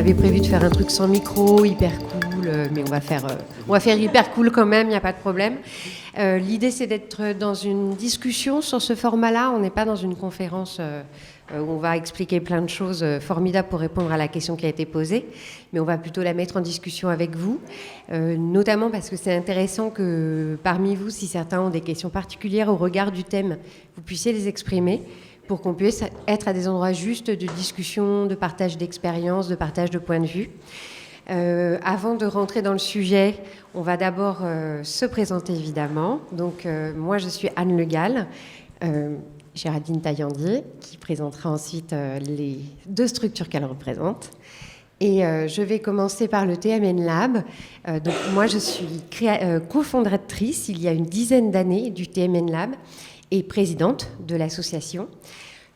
avait prévu de faire un truc sans micro, hyper cool, mais on va faire hyper cool quand même, il n'y a pas de problème. L'idée, c'est d'être dans une discussion sur ce format-là. On n'est pas dans une conférence où on va expliquer plein de choses formidables pour répondre à la question qui a été posée, mais on va plutôt la mettre en discussion avec vous, notamment parce que c'est intéressant que parmi vous, si certains ont des questions particulières au regard du thème, vous puissiez les exprimer, pour qu'on puisse être à des endroits justes de discussion, de partage d'expériences, de partage de points de vue. Avant de rentrer dans le sujet, on va d'abord se présenter évidemment. Donc moi je suis Anne Le Gall, Géraldine Taillandier, qui présentera ensuite les deux structures qu'elle représente. Et je vais commencer par le TMN Lab. Donc moi je suis cofondatrice il y a une dizaine d'années du TMN Lab, et présidente de l'association.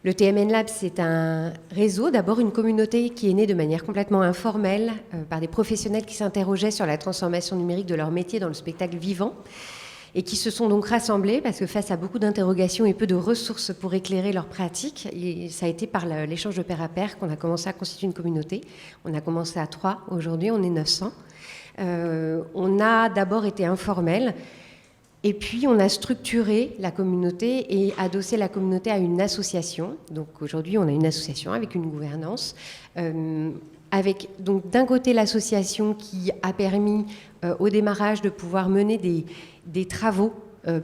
Le TMN Lab, c'est un réseau, d'abord une communauté qui est née de manière complètement informelle par des professionnels qui s'interrogeaient sur la transformation numérique de leur métier dans le spectacle vivant et qui se sont donc rassemblés parce que face à beaucoup d'interrogations et peu de ressources pour éclairer leurs pratiques, et ça a été par l'échange de pair à pair qu'on a commencé à constituer une communauté. On a commencé à 3, aujourd'hui on est 900. On a d'abord été informel. Et puis, on a structuré la communauté et adossé la communauté à une association. Donc, aujourd'hui, on a une association avec une gouvernance, avec donc d'un côté l'association qui a permis au démarrage de pouvoir mener des travaux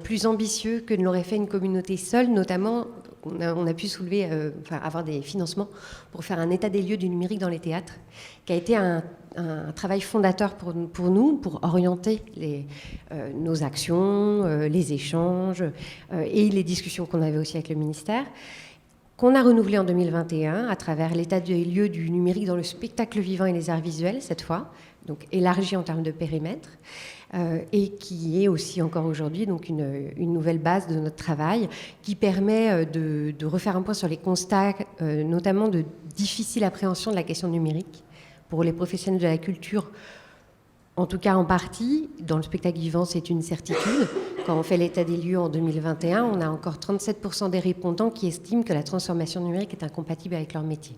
plus ambitieux que ne l'aurait fait une communauté seule, notamment on a pu soulever, avoir des financements pour faire un état des lieux du numérique dans les théâtres, qui a été un travail fondateur pour nous, pour orienter nos actions, les échanges et les discussions qu'on avait aussi avec le ministère, qu'on a renouvelé en 2021 à travers l'état des lieux du numérique dans le spectacle vivant et les arts visuels, cette fois, donc élargi en termes de périmètre, et qui est aussi encore aujourd'hui donc une nouvelle base de notre travail qui permet de refaire un point sur les constats, notamment de difficile appréhension de la question numérique pour les professionnels de la culture, en tout cas en partie. Dans le spectacle vivant, c'est une certitude. Quand on fait l'état des lieux en 2021, on a encore 37% des répondants qui estiment que la transformation numérique est incompatible avec leur métier.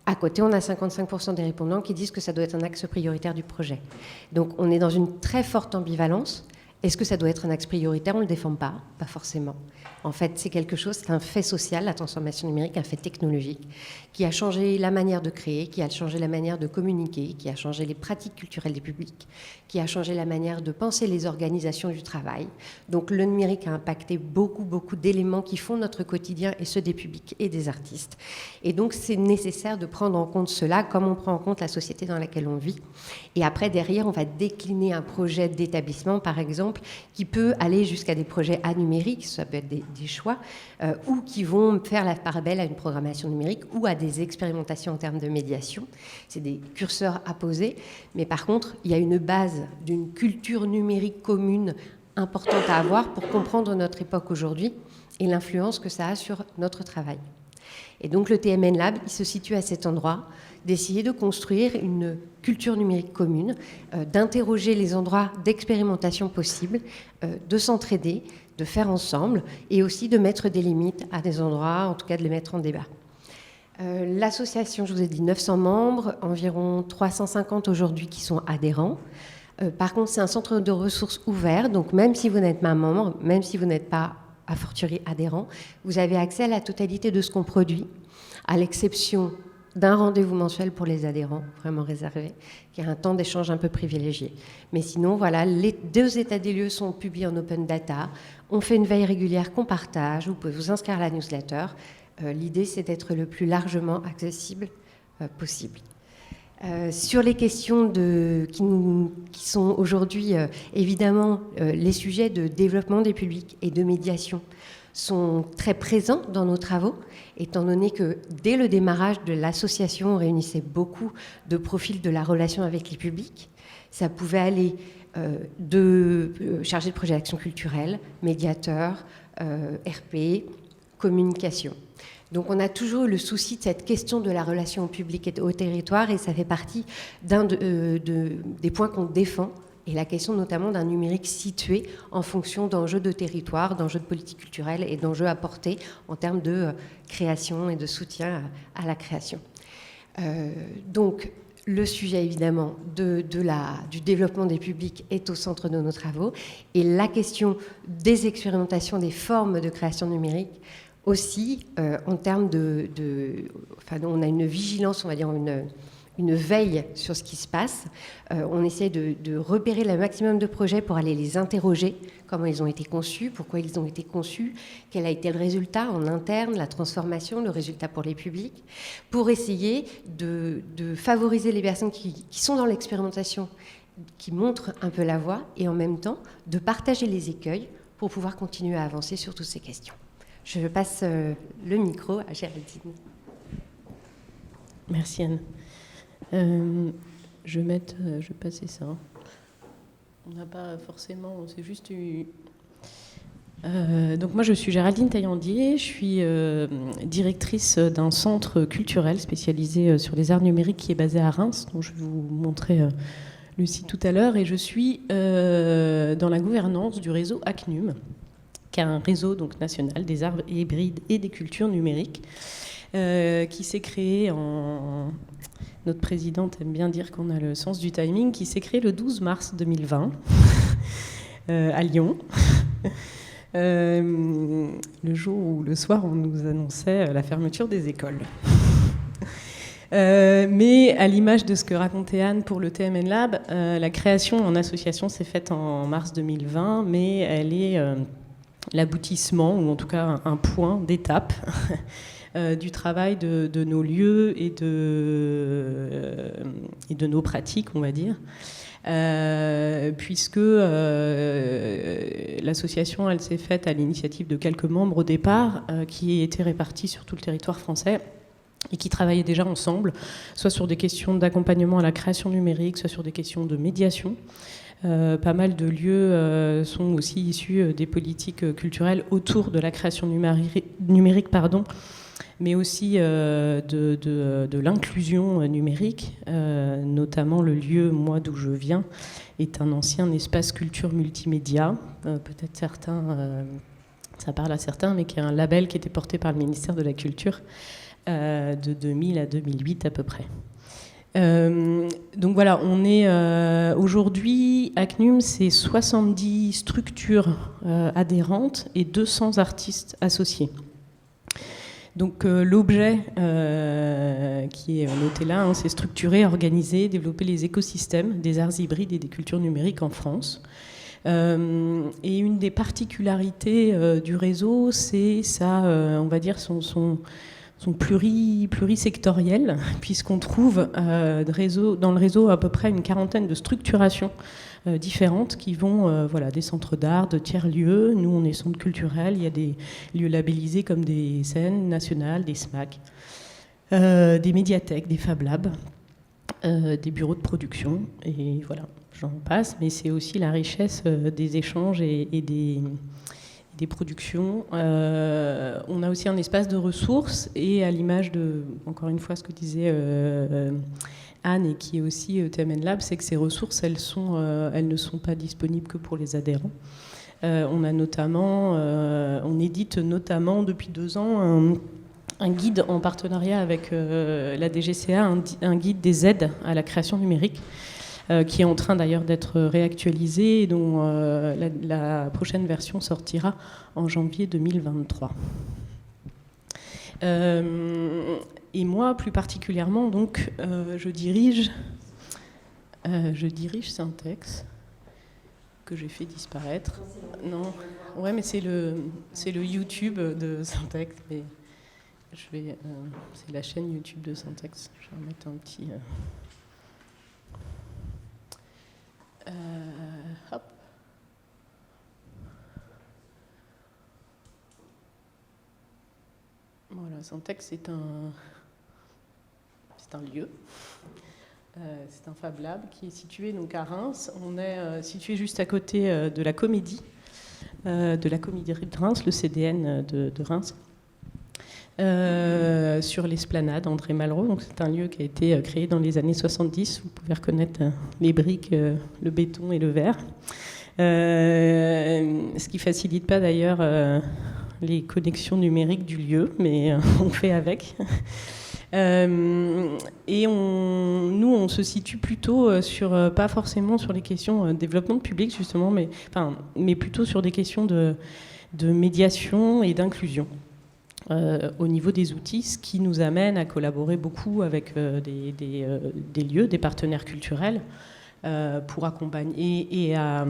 À côté, on a 55% des répondants qui disent que ça doit être un axe prioritaire du projet. Donc on est dans une très forte ambivalence. Est-ce que ça doit être un axe prioritaire? On ne le défend pas forcément. En fait, c'est quelque chose, c'est un fait social, la transformation numérique, un fait technologique, qui a changé la manière de créer, qui a changé la manière de communiquer, qui a changé les pratiques culturelles des publics, qui a changé la manière de penser les organisations du travail. Donc le numérique a impacté beaucoup d'éléments qui font notre quotidien et ceux des publics et des artistes. Et donc c'est nécessaire de prendre en compte cela comme on prend en compte la société dans laquelle on vit. Et après, derrière, on va décliner un projet d'établissement, par exemple, qui peut aller jusqu'à des projets anumériques, ça peut être des choix, ou qui vont faire la part belle à une programmation numérique ou à des expérimentations en termes de médiation. C'est des curseurs à poser, mais par contre, il y a une base d'une culture numérique commune importante à avoir pour comprendre notre époque aujourd'hui et l'influence que ça a sur notre travail. Et donc le TMN Lab, il se situe à cet endroit, d'essayer de construire une culture numérique commune, d'interroger les endroits d'expérimentation possibles, de s'entraider, de faire ensemble, et aussi de mettre des limites à des endroits, en tout cas de les mettre en débat. L'association, je vous ai dit 900 membres, environ 350 aujourd'hui qui sont adhérents. Par contre, c'est un centre de ressources ouvert, donc même si vous n'êtes pas membre, même si vous n'êtes pas a fortiori adhérent, vous avez accès à la totalité de ce qu'on produit, à l'exception d'un rendez-vous mensuel pour les adhérents, vraiment réservé, qui a un temps d'échange un peu privilégié. Mais sinon, voilà, les 2 états des lieux sont publiés en open data. On fait une veille régulière qu'on partage. Vous pouvez vous inscrire à la newsletter. L'idée, c'est d'être le plus largement accessible possible. Sur les questions qui sont aujourd'hui, évidemment, les sujets de développement des publics et de médiation sont très présents dans nos travaux, étant donné que dès le démarrage de l'association, on réunissait beaucoup de profils de la relation avec les publics. Ça pouvait aller de chargé de projet d'action culturelle, médiateur, RP, communication. Donc on a toujours le souci de cette question de la relation au public et au territoire, et ça fait partie des points qu'on défend, et la question notamment d'un numérique situé en fonction d'enjeux de territoire, d'enjeux de politique culturelle et d'enjeux apportés en termes de création et de soutien à la création. Donc le sujet, évidemment, du développement des publics est au centre de nos travaux, et la question des expérimentations, des formes de création numérique aussi, en termes on a une vigilance, on va dire une veille sur ce qui se passe. On essaie de repérer le maximum de projets pour aller les interroger, comment ils ont été conçus, pourquoi ils ont été conçus, quel a été le résultat en interne, la transformation, le résultat pour les publics, pour essayer de favoriser les personnes qui sont dans l'expérimentation, qui montrent un peu la voie, et en même temps de partager les écueils pour pouvoir continuer à avancer sur toutes ces questions. Je passe le micro à Géraldine. Merci Anne. Je vais passer ça. On n'a pas forcément, c'est juste donc moi je suis Géraldine Taillandier, je suis directrice d'un centre culturel spécialisé sur les arts numériques qui est basé à Reims, dont je vais vous montrer le site tout à l'heure, et je suis dans la gouvernance du réseau ACNUM, qui est un réseau donc national des arts hybrides et des cultures numériques, qui s'est créé Notre présidente aime bien dire qu'on a le sens du timing, qui s'est créé le 12 mars 2020 à Lyon. Le jour où le soir on nous annonçait la fermeture des écoles. Mais à l'image de ce que racontait Anne pour le TMN Lab, la création en association s'est faite en mars 2020, mais elle est l'aboutissement, ou en tout cas un point d'étape du travail de nos lieux et de nos pratiques, on va dire. Puisque l'association, elle s'est faite à l'initiative de quelques membres au départ, qui étaient répartis sur tout le territoire français et qui travaillaient déjà ensemble, soit sur des questions d'accompagnement à la création numérique, soit sur des questions de médiation. Pas mal de lieux sont aussi issus des politiques culturelles autour de la création numérique, mais aussi de l'inclusion numérique, notamment le lieu, moi, d'où je viens, est un ancien espace culture multimédia, peut-être certains, ça parle à certains, mais qui est un label qui était porté par le ministère de la Culture de 2000 à 2008 à peu près. Donc voilà, on est aujourd'hui, ACNUM, c'est 70 structures adhérentes et 200 artistes associés. Donc l'objet qui est noté là, c'est structurer, organiser, développer les écosystèmes des arts hybrides et des cultures numériques en France. Et une des particularités du réseau, c'est ça, on va dire, son plurisectoriel, puisqu'on trouve dans le réseau à peu près une quarantaine de structurations différentes qui vont des centres d'art, de tiers-lieux. Nous, on est centre culturel. Il y a des lieux labellisés comme des scènes nationales, des SMAC, des médiathèques, des Fab Labs, des bureaux de production. Et voilà, j'en passe. Mais c'est aussi la richesse des échanges et des productions. On a aussi un espace de ressources et à l'image de, encore une fois, ce que disait Anne et qui est aussi TMN Lab, c'est que ces ressources, elles ne sont pas disponibles que pour les adhérents. On édite notamment depuis 2 ans un guide en partenariat avec la DGCA, un guide des aides à la création numérique, qui est en train d'ailleurs d'être réactualisé et dont la prochaine version sortira en janvier 2023. Et moi, plus particulièrement, donc, je dirige Syntex, que j'ai fait disparaître. Non, ouais, mais c'est le YouTube de Syntex. Mais c'est la chaîne YouTube de Syntex. Je vais remettre un petit. Hop. Voilà, Syntex, c'est un lieu. C'est un Fab Lab qui est situé donc à Reims. On est situé juste à côté de la Comédie de Reims, le CDN de Reims. Sur l'esplanade André Malraux. Donc c'est un lieu qui a été créé dans les années 70. Vous pouvez reconnaître les briques, le béton et le verre. Ce qui facilite pas d'ailleurs les connexions numériques du lieu, mais on fait avec. Et on se situe plutôt pas forcément sur les questions de développement de public, justement, mais plutôt sur des questions de médiation et d'inclusion. Au niveau des outils, ce qui nous amène à collaborer beaucoup avec des lieux, des partenaires culturels, pour accompagner et à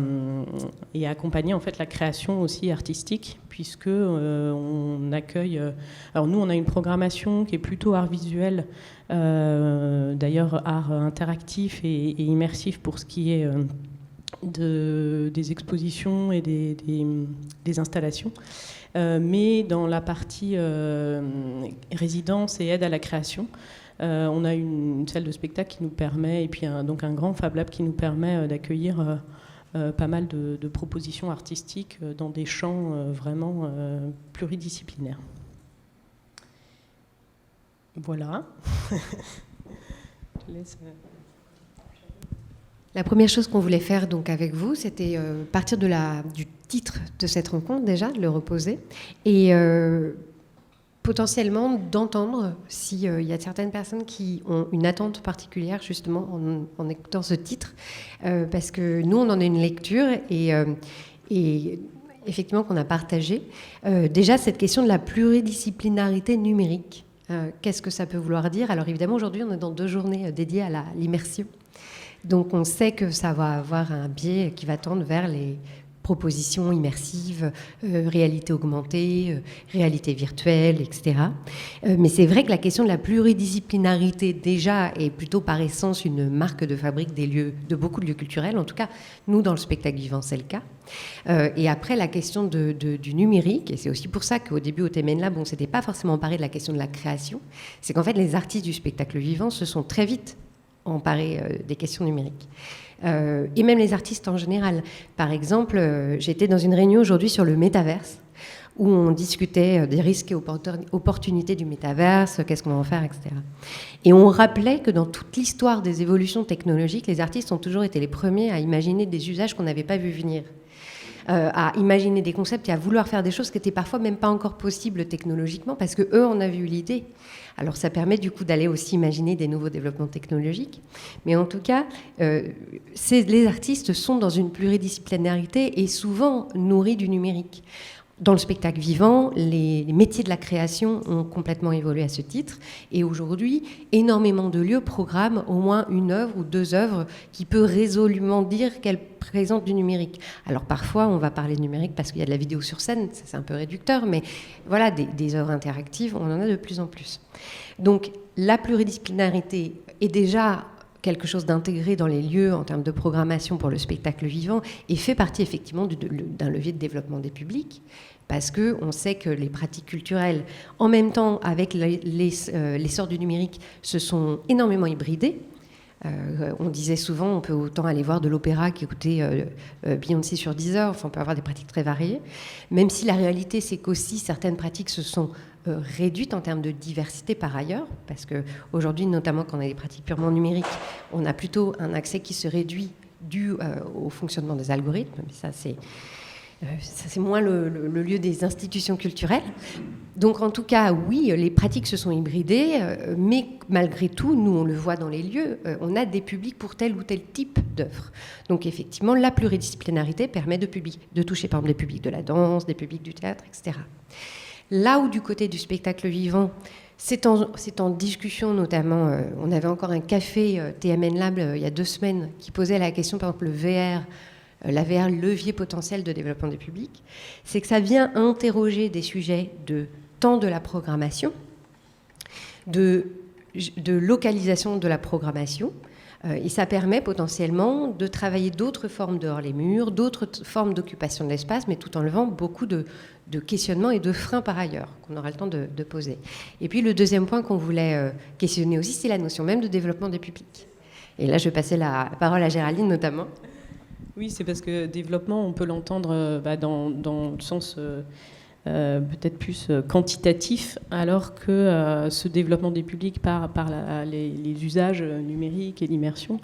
accompagner en fait la création aussi artistique, puisque on accueille. Alors nous, on a une programmation qui est plutôt art visuel, d'ailleurs art interactif et immersif pour ce qui est des expositions et des installations. Mais dans la partie résidence et aide à la création, on a une salle de spectacle qui nous permet, et puis donc un grand Fab Lab qui nous permet d'accueillir pas mal de propositions artistiques dans des champs vraiment pluridisciplinaires. Voilà. Je laisse... La première chose qu'on voulait faire donc avec vous, c'était partir du titre de cette rencontre déjà, de le reposer, et potentiellement d'entendre s'il y a certaines personnes qui ont une attente particulière justement en écoutant ce titre, parce que nous on en a une lecture et effectivement qu'on a partagé. Déjà cette question de la pluridisciplinarité numérique, qu'est-ce que ça peut vouloir dire? Alors évidemment aujourd'hui on est dans 2 journées dédiées à l'immersion. Donc on sait que ça va avoir un biais qui va tendre vers les propositions immersives, réalité augmentée, réalité virtuelle, etc. Mais c'est vrai que la question de la pluridisciplinarité déjà est plutôt par essence une marque de fabrique de beaucoup de lieux culturels. En tout cas, nous dans le spectacle vivant, c'est le cas. Et après, la question du numérique, et c'est aussi pour ça qu'au début au TMN Lab, on ne s'était pas forcément emparé de la question de la création, c'est qu'en fait les artistes du spectacle vivant se sont très vite emparés des questions numériques. Et même les artistes en général. Par exemple, j'étais dans une réunion aujourd'hui sur le métaverse, où on discutait des risques et opportunités du métaverse, qu'est-ce qu'on va en faire, etc. Et on rappelait que dans toute l'histoire des évolutions technologiques, les artistes ont toujours été les premiers à imaginer des usages qu'on n'avait pas vus venir, à imaginer des concepts et à vouloir faire des choses qui n'étaient parfois même pas encore possibles technologiquement, parce qu'eux en avaient eu l'idée. Alors ça permet du coup d'aller aussi imaginer des nouveaux développements technologiques. Mais en tout cas, les artistes sont dans une pluridisciplinarité et souvent nourris du numérique. Dans le spectacle vivant, les métiers de la création ont complètement évolué à ce titre. Et aujourd'hui, énormément de lieux programment au moins une œuvre ou 2 œuvres qui peut résolument dire qu'elles présentent du numérique. Alors parfois, on va parler de numérique parce qu'il y a de la vidéo sur scène, ça, c'est un peu réducteur, mais voilà, des œuvres interactives, on en a de plus en plus. Donc la pluridisciplinarité est déjà quelque chose d'intégré dans les lieux en termes de programmation pour le spectacle vivant et fait partie effectivement d'un levier de développement des publics, parce qu'on sait que les pratiques culturelles, en même temps avec l'essor du numérique, se sont énormément hybridées. On disait souvent on peut autant aller voir de l'opéra qu'écouter Beyoncé sur Deezer, enfin on peut avoir des pratiques très variées, même si la réalité c'est qu'aussi certaines pratiques se sont réduite en termes de diversité par ailleurs, parce qu'aujourd'hui, notamment quand on a des pratiques purement numériques, on a plutôt un accès qui se réduit dû au fonctionnement des algorithmes, mais ça c'est moins le lieu des institutions culturelles. Donc en tout cas, oui, les pratiques se sont hybridées, mais malgré tout, nous on le voit dans les lieux, on a des publics pour tel ou tel type d'œuvre. Donc effectivement, la pluridisciplinarité permet de toucher par exemple des publics de la danse, des publics du théâtre, etc. Là où du côté du spectacle vivant, c'est en discussion notamment, on avait encore un café TMN Lab il y a 2 semaines qui posait la question, par exemple, le VR, la VR, levier potentiel de développement des publics, c'est que ça vient interroger des sujets de temps de la programmation, de localisation de la programmation, et ça permet potentiellement de travailler d'autres formes dehors les murs, d'autres formes d'occupation de l'espace, mais tout en levant beaucoup de questionnements et de freins par ailleurs, qu'on aura le temps de poser. Et puis le deuxième point qu'on voulait questionner aussi, c'est la notion même de développement des publics. Et là, je vais passer la parole à Géraldine notamment. Oui, c'est parce que développement, on peut l'entendre dans le sens peut-être plus quantitatif, alors que ce développement des publics par les usages numériques et l'immersion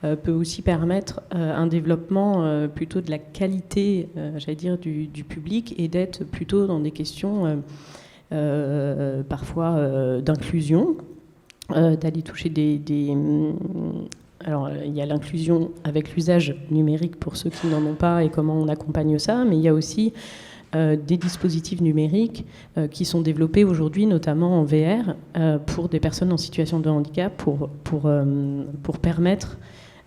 peut aussi permettre un développement plutôt de la qualité, j'allais dire, du public, et d'être plutôt dans des questions parfois d'inclusion, d'aller toucher alors, il y a l'inclusion avec l'usage numérique pour ceux qui n'en ont pas et comment on accompagne ça, mais il y a aussi des dispositifs numériques qui sont développés aujourd'hui, notamment en VR, pour des personnes en situation de handicap, pour permettre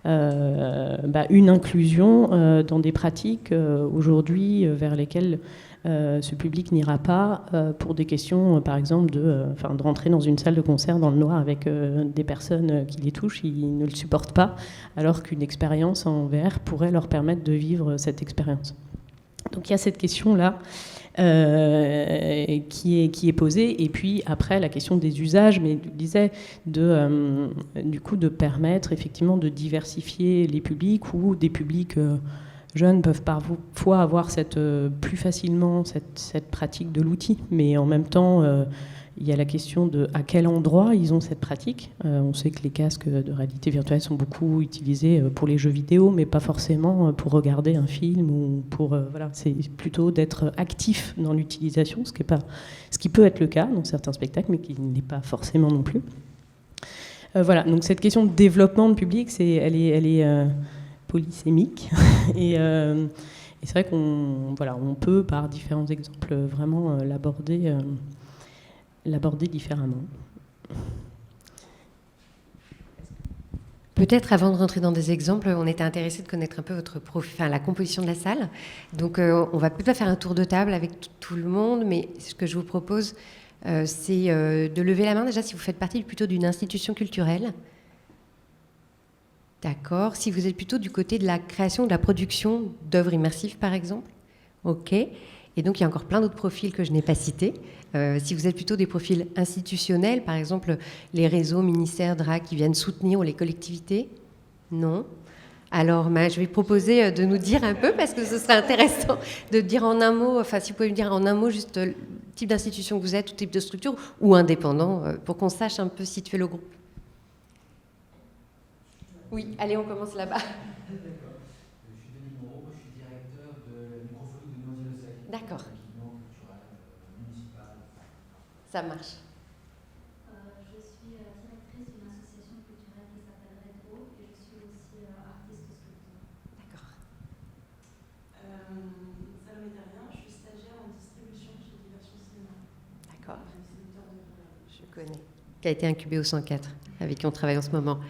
une inclusion dans des pratiques aujourd'hui vers lesquelles ce public n'ira pas pour des questions, par exemple, de rentrer dans une salle de concert dans le noir avec des personnes qui les touchent, ils ne le supportent pas, alors qu'une expérience en VR pourrait leur permettre de vivre cette expérience. Donc il y a cette question-là qui est posée, et puis après la question des usages, mais je disais du coup de permettre effectivement de diversifier les publics, ou des publics jeunes peuvent parfois avoir plus facilement cette pratique de l'outil, mais en même temps il y a la question de à quel endroit ils ont cette pratique. On sait que les casques de réalité virtuelle sont beaucoup utilisés pour les jeux vidéo, mais pas forcément pour regarder un film, ou pour c'est plutôt d'être actif dans l'utilisation, ce qui peut être le cas dans certains spectacles, mais qui n'est pas forcément non plus. Donc cette question de développement de public, elle est polysémique et c'est vrai on peut par différents exemples vraiment l'aborder différemment. Peut-être avant de rentrer dans des exemples, on était intéressé de connaître un peu votre la composition de la salle. Donc on va peut-être pas faire un tour de table avec tout le monde, mais ce que je vous propose, c'est de lever la main déjà si vous faites partie plutôt d'une institution culturelle. D'accord. Si vous êtes plutôt du côté de la création, de la production d'œuvres immersives, par exemple. OK. Et donc, il y a encore plein d'autres profils que je n'ai pas cités. Si vous êtes plutôt des profils institutionnels, par exemple, les réseaux, ministères, DRAC qui viennent soutenir, ou les collectivités. Non. Alors, je vais proposer de nous dire un peu, parce que ce serait intéressant de dire en un mot, si vous pouvez me dire en un mot juste le type d'institution que vous êtes, ou type de structure, ou indépendant, pour qu'on sache un peu situer le groupe. Oui, allez, on commence là-bas. D'accord. Je suis Denis Moreau, je suis directeur de la microphonie de Noisy-le-Sec. D'accord. L'équipement culturel municipal. Ça marche. Je suis directrice d'une association culturelle qui s'appelle Redro, et je suis aussi artiste sculpteur. D'accord. Salomé Terrien, je suis stagiaire en distribution chez Diversion Cinéma. D'accord. Je connais. Qui a été incubé au 104, avec qui on travaille en ce moment.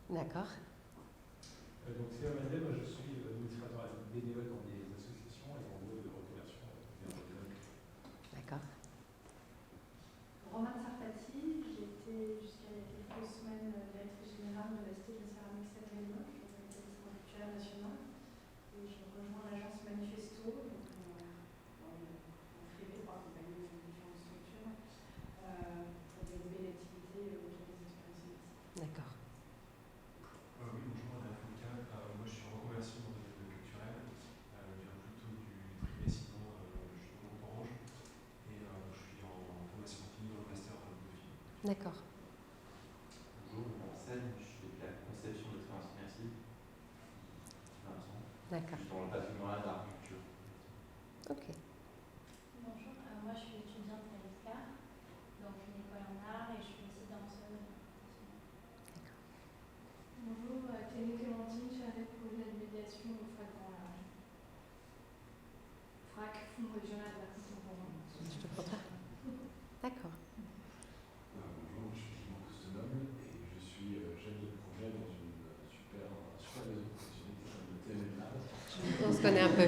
D'accord. Donc c'est Amadé, moi je suis administrateur bénévole dans des associations et en gros de reconversion vers le domaine. D'accord. Romane Sarfati, j'ai été jusqu'à il y a quelques semaines directrice générale de la Cité de la Céramique Saint-Galino, je suis l'établissement culturel national, et je rejoins l'agence Manifesto, donc en privé pour accompagner différentes structures pour développer l'activité autour des expériences immersives. D'accord. Oui, bonjour, Adrien Foucault. Moi je suis en reconversion dans le domaine culturel. Je viens plutôt du privé, sinon je suis au groupe Orange. Et je suis en formation continue dans le master Biophile. D'accord. Bonjour, Marcel, je suis de la conception d'expériences immersives. D'accord. Dans le patrimoine d'art culture. Ok. Bonjour, moi je suis étudiante à l'ESCAR, donc une école en art, et je suis aussi danseuse. Bonjour, Clément Clémentine, chargée de projet de médiation au FRAC Grand Large. FRAC, Fonds régional d'art contemporain. Je te prends. D'accord. Bonjour, je suis Clément Costenable et je suis chef de projet dans une super réseau professionnel qui s'appelle le TML. On se connaît un peu.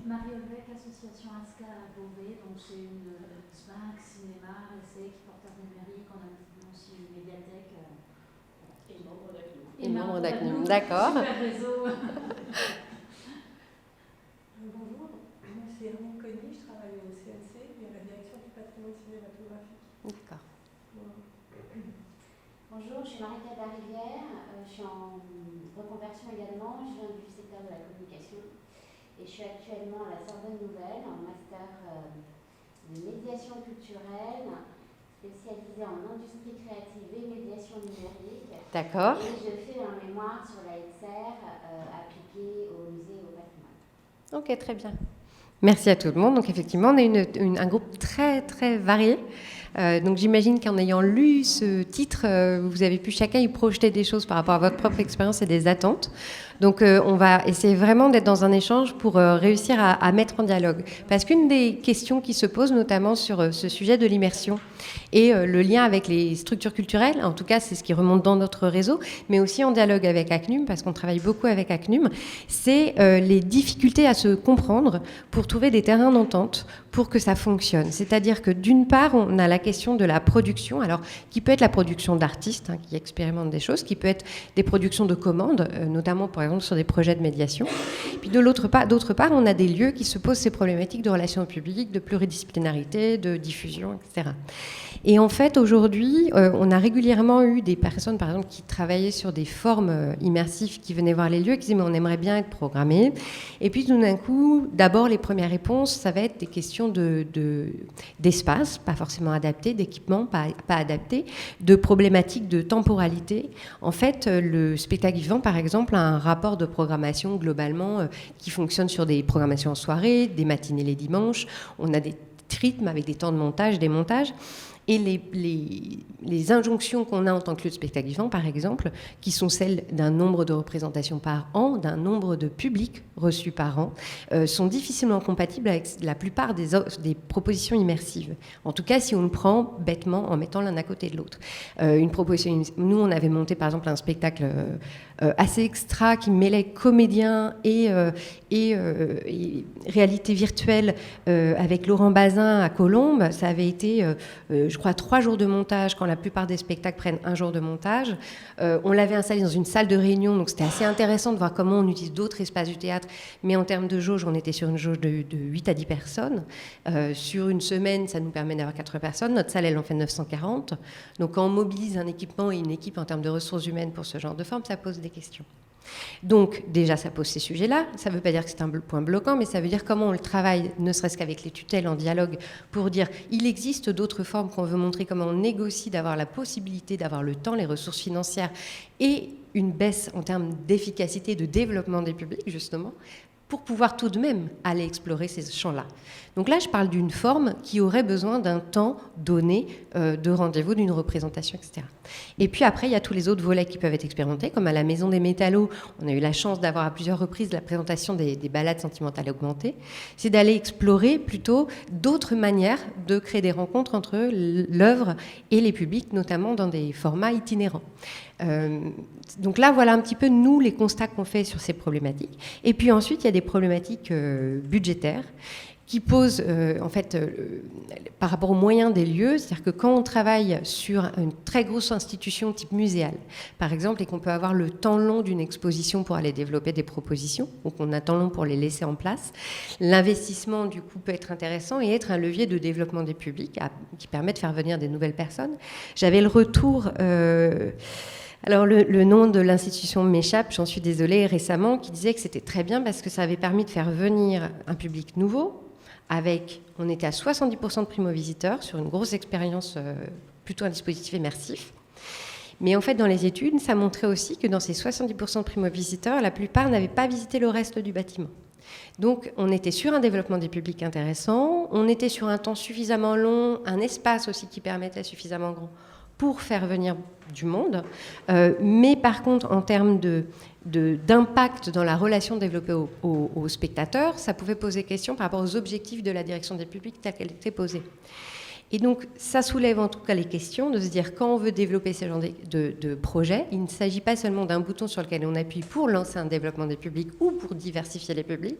Marie Olvec, association ASCA à Beauvais, donc c'est une SMAC, cinéma, essai, qui porteur numérique, on a aussi une médiathèque. Et membre d'ACNUM. Et membre d'ACNUM, d'accord. Super réseau. Bonjour, moi c'est Hermine Cogny, je travaille au format cinématographique. D'accord. Voilà. Bonjour, je suis Marie-Claire Larivière, je suis en reconversion également, je viens du secteur de la communication et je suis actuellement à la Sorbonne Nouvelle en master de médiation culturelle spécialisée en industrie créative et médiation numérique. D'accord. Et je fais un mémoire sur la XR appliquée au musée et au patrimoine. Ok, très bien. Merci à tout le monde. Donc effectivement, on est un groupe très très varié. Donc j'imagine qu'en ayant lu ce titre, vous avez pu chacun y projeter des choses par rapport à votre propre expérience et des attentes. Donc on va essayer vraiment d'être dans un échange pour réussir à mettre en dialogue. Parce qu'une des questions qui se posent notamment sur ce sujet de l'immersion et le lien avec les structures culturelles, en tout cas c'est ce qui remonte dans notre réseau, mais aussi en dialogue avec ACNUM, parce qu'on travaille beaucoup avec ACNUM, c'est les difficultés à se comprendre pour trouver des terrains d'entente pour que ça fonctionne. C'est-à-dire que d'une part, on a la question de la production, alors qui peut être la production d'artistes qui expérimentent des choses, qui peut être des productions de commandes, notamment par exemple sur des projets de médiation. Puis d'autre part, on a des lieux qui se posent ces problématiques de relations au public, de pluridisciplinarité, de diffusion, etc. Et en fait, aujourd'hui, on a régulièrement eu des personnes, par exemple, qui travaillaient sur des formes immersives, qui venaient voir les lieux, qui disaient « mais on aimerait bien être programmés ». Et puis tout d'un coup, d'abord, les premières réponses, ça va être des questions d'espace, pas forcément adapté, d'équipement, pas adapté, de problématiques de temporalité. En fait, le spectacle vivant, par exemple, a un rapport de programmation globalement qui fonctionne sur des programmations en soirée, des matinées les dimanches. On a des rythmes avec des temps de montage, des montages. Et les injonctions qu'on a en tant que lieu de spectacle vivant, par exemple, qui sont celles d'un nombre de représentations par an, d'un nombre de publics reçus par an, sont difficilement compatibles avec la plupart des propositions immersives. En tout cas, si on le prend bêtement en mettant l'un à côté de l'autre. Nous, on avait monté, par exemple, un spectacle assez extra qui mêlait comédiens et réalité virtuelle avec Laurent Bazin à Colombes. Ça avait été... je crois 3 jours de montage, quand la plupart des spectacles prennent 1 jour de montage. On l'avait installé dans une salle de réunion, donc c'était assez intéressant de voir comment on utilise d'autres espaces du théâtre, mais en termes de jauge, on était sur une jauge de 8 à 10 personnes. Sur une semaine, ça nous permet d'avoir 80 personnes. Notre salle, elle en fait 940. Donc quand on mobilise un équipement et une équipe en termes de ressources humaines pour ce genre de forme, ça pose des questions. Donc déjà ça pose ces sujets-là, ça ne veut pas dire que c'est un point bloquant, mais ça veut dire comment on le travaille, ne serait-ce qu'avec les tutelles en dialogue, pour dire il existe d'autres formes qu'on veut montrer, comment on négocie d'avoir la possibilité d'avoir le temps, les ressources financières et une baisse en termes d'efficacité, de développement des publics justement, pour pouvoir tout de même aller explorer ces champs-là. Donc là, je parle d'une forme qui aurait besoin d'un temps donné de rendez-vous, d'une représentation, etc. Et puis après, il y a tous les autres volets qui peuvent être expérimentés, comme à la Maison des Métallos, on a eu la chance d'avoir à plusieurs reprises la présentation des balades sentimentales augmentées. C'est d'aller explorer plutôt d'autres manières de créer des rencontres entre l'œuvre et les publics, notamment dans des formats itinérants. Donc là, voilà un petit peu, nous, les constats qu'on fait sur ces problématiques. Et puis ensuite, il y a des problématiques budgétaires qui posent, par rapport aux moyens des lieux, c'est-à-dire que quand on travaille sur une très grosse institution type muséale, par exemple, et qu'on peut avoir le temps long d'une exposition pour aller développer des propositions, donc on a temps long pour les laisser en place, l'investissement, du coup, peut être intéressant et être un levier de développement des publics qui permet de faire venir des nouvelles personnes. J'avais le retour... Alors le nom de l'institution m'échappe, j'en suis désolée, récemment, qui disait que c'était très bien parce que ça avait permis de faire venir un public nouveau, on était à 70% de primo-visiteurs sur une grosse expérience, plutôt un dispositif immersif. Mais en fait, dans les études, ça montrait aussi que dans ces 70% de primo-visiteurs, la plupart n'avaient pas visité le reste du bâtiment. Donc, on était sur un développement des publics intéressant, on était sur un temps suffisamment long, un espace aussi qui permettait suffisamment grand pour faire venir du monde. Mais par contre, en termes d'impact dans la relation développée aux spectateurs, ça pouvait poser question par rapport aux objectifs de la direction des publics tels qu'elle était posée. Et donc, ça soulève en tout cas les questions de se dire, quand on veut développer ce genre de projet, il ne s'agit pas seulement d'un bouton sur lequel on appuie pour lancer un développement des publics ou pour diversifier les publics,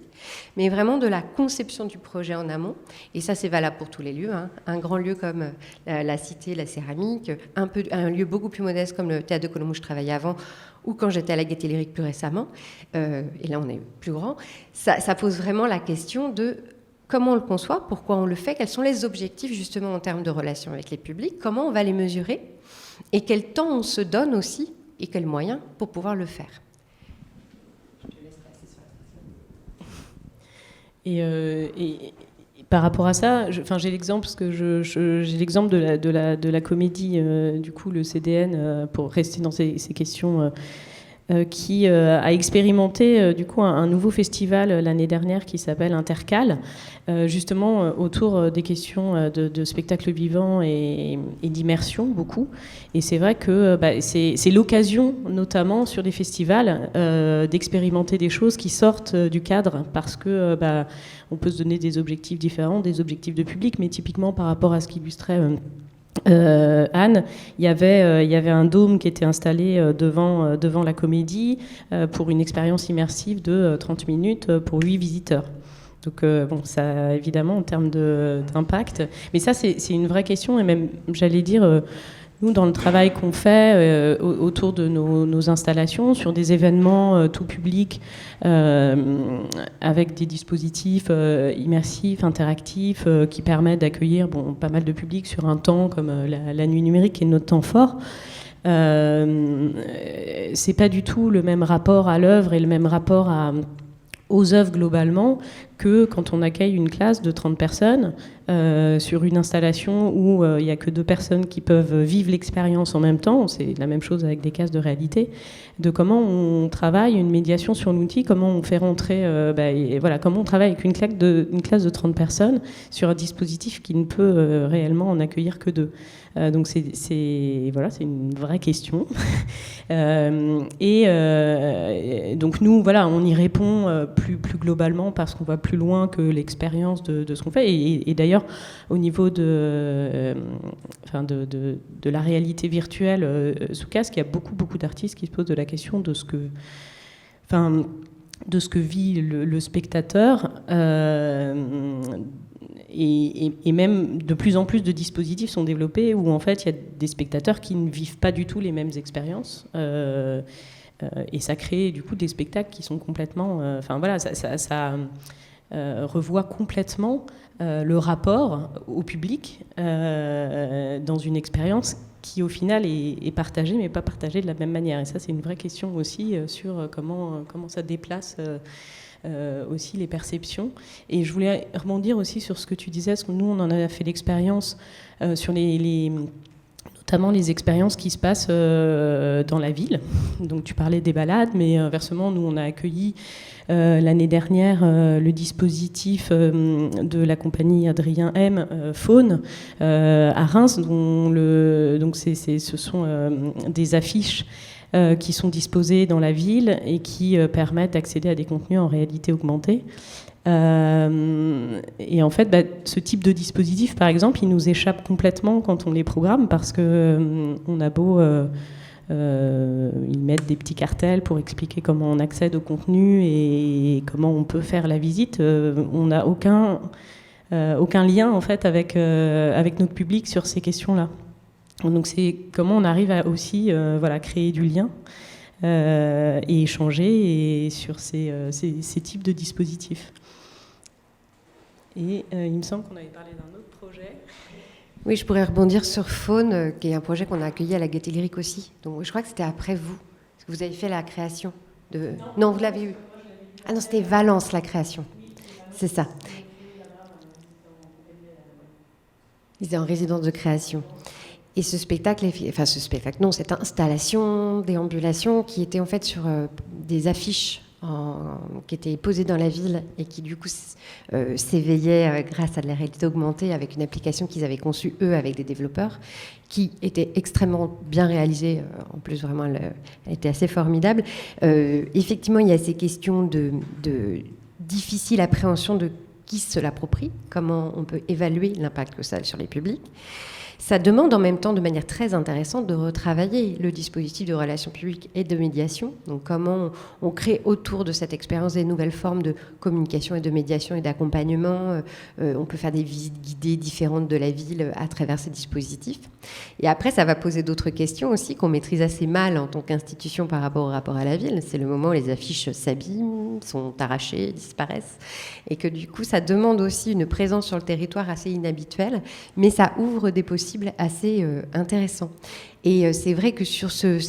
mais vraiment de la conception du projet en amont. Et ça, c'est valable pour tous les lieux. Un grand lieu comme la Cité, la Céramique, un lieu beaucoup plus modeste comme le Théâtre de Colombes où je travaillais avant, ou quand j'étais à la Gaîté Lyrique plus récemment, et là on est plus grand, ça pose vraiment la question de comment on le conçoit, pourquoi on le fait, quels sont les objectifs justement en termes de relations avec les publics, comment on va les mesurer et quel temps on se donne aussi et quels moyens pour pouvoir le faire. Et par rapport à ça, j'ai l'exemple parce que j'ai l'exemple de la comédie, du coup le CDN, pour rester dans ces questions, qui a expérimenté du coup un nouveau festival l'année dernière qui s'appelle Intercal, justement autour des questions de spectacle vivant et d'immersion beaucoup. Et c'est vrai que c'est l'occasion, notamment sur les festivals, d'expérimenter des choses qui sortent du cadre, parce que on peut se donner des objectifs différents, des objectifs de public, mais typiquement par rapport à ce qu'illustrait Anne, il y avait un dôme qui était installé devant la comédie pour une expérience immersive de 30 minutes pour 8 visiteurs. Donc ça évidemment en termes d'impact, mais ça c'est une vraie question, et même j'allais dire nous dans le travail qu'on fait autour de nos installations sur des événements tout public avec des dispositifs immersifs, interactifs qui permettent d'accueillir pas mal de public sur un temps comme la nuit numérique qui est notre temps fort. C'est pas du tout le même rapport à l'œuvre et le même rapport aux œuvres globalement que quand on accueille une classe de 30 personnes sur une installation où il n'y a que 2 personnes qui peuvent vivre l'expérience en même temps. C'est la même chose avec des cases de réalité, de comment on travaille une médiation sur l'outil, comment on fait rentrer, comment on travaille avec une classe de 30 personnes sur un dispositif qui ne peut réellement en accueillir que 2. Donc c'est une vraie question. Donc nous, on y répond plus globalement parce qu'on va plus loin que l'expérience de ce qu'on fait. Et d'ailleurs, au niveau de la réalité virtuelle sous casque, il y a beaucoup d'artistes qui se posent de la question de ce que vit le spectateur. Et même de plus en plus de dispositifs sont développés où en fait il y a des spectateurs qui ne vivent pas du tout les mêmes expériences. Et ça crée du coup des spectacles qui sont complètement... ça revoit complètement le rapport au public dans une expérience qui au final est partagée mais pas partagée de la même manière. Et ça c'est une vraie question aussi sur comment ça déplace aussi les perceptions. Et je voulais rebondir aussi sur ce que tu disais, parce que nous on en a fait l'expérience sur notamment les expériences qui se passent dans la ville. Donc tu parlais des balades, mais inversement, nous on a accueilli l'année dernière le dispositif de la compagnie Adrien M, Faune, à Reims, donc ce sont des affiches qui sont disposées dans la ville et qui permettent d'accéder à des contenus en réalité augmentée. Et en fait, ce type de dispositif, par exemple, il nous échappe complètement quand on les programme, parce que on a beau ils mettent des petits cartels pour expliquer comment on accède au contenu et comment on peut faire la visite. On n'a aucun lien en fait avec notre public sur ces questions-là. Donc c'est comment on arrive à aussi créer du lien et échanger sur ces types de dispositifs. Et il me semble qu'on avait parlé d'un autre projet. Oui, je pourrais rebondir sur Faune, qui est un projet qu'on a accueilli à la Gaîté Lyrique aussi. Donc je crois que c'était après vous, parce que vous avez fait la création de... Non, vous l'avez eu. Ah non, c'était Valence, la création. C'est ça. Ils étaient en résidence de création. Et cette installation, déambulation, qui était en fait sur des affiches qui étaient posées dans la ville et qui du coup s'éveillaient grâce à de la réalité augmentée avec une application qu'ils avaient conçue eux avec des développeurs, qui était extrêmement bien réalisée. En plus, vraiment, elle était assez formidable. Effectivement, il y a ces questions de difficile appréhension de qui se l'approprie, comment on peut évaluer l'impact que ça a sur les publics. Ça demande en même temps, de manière très intéressante, de retravailler le dispositif de relations publiques et de médiation. Donc comment on crée autour de cette expérience des nouvelles formes de communication et de médiation et d'accompagnement. On peut faire des visites guidées différentes de la ville à travers ces dispositifs. Et après, ça va poser d'autres questions aussi qu'on maîtrise assez mal en tant qu'institution par rapport au rapport à la ville. C'est le moment où les affiches s'abîment, sont arrachées, disparaissent. Et que du coup, ça ça demande aussi une présence sur le territoire assez inhabituelle, mais ça ouvre des possibles assez intéressants. Et c'est vrai que sur ce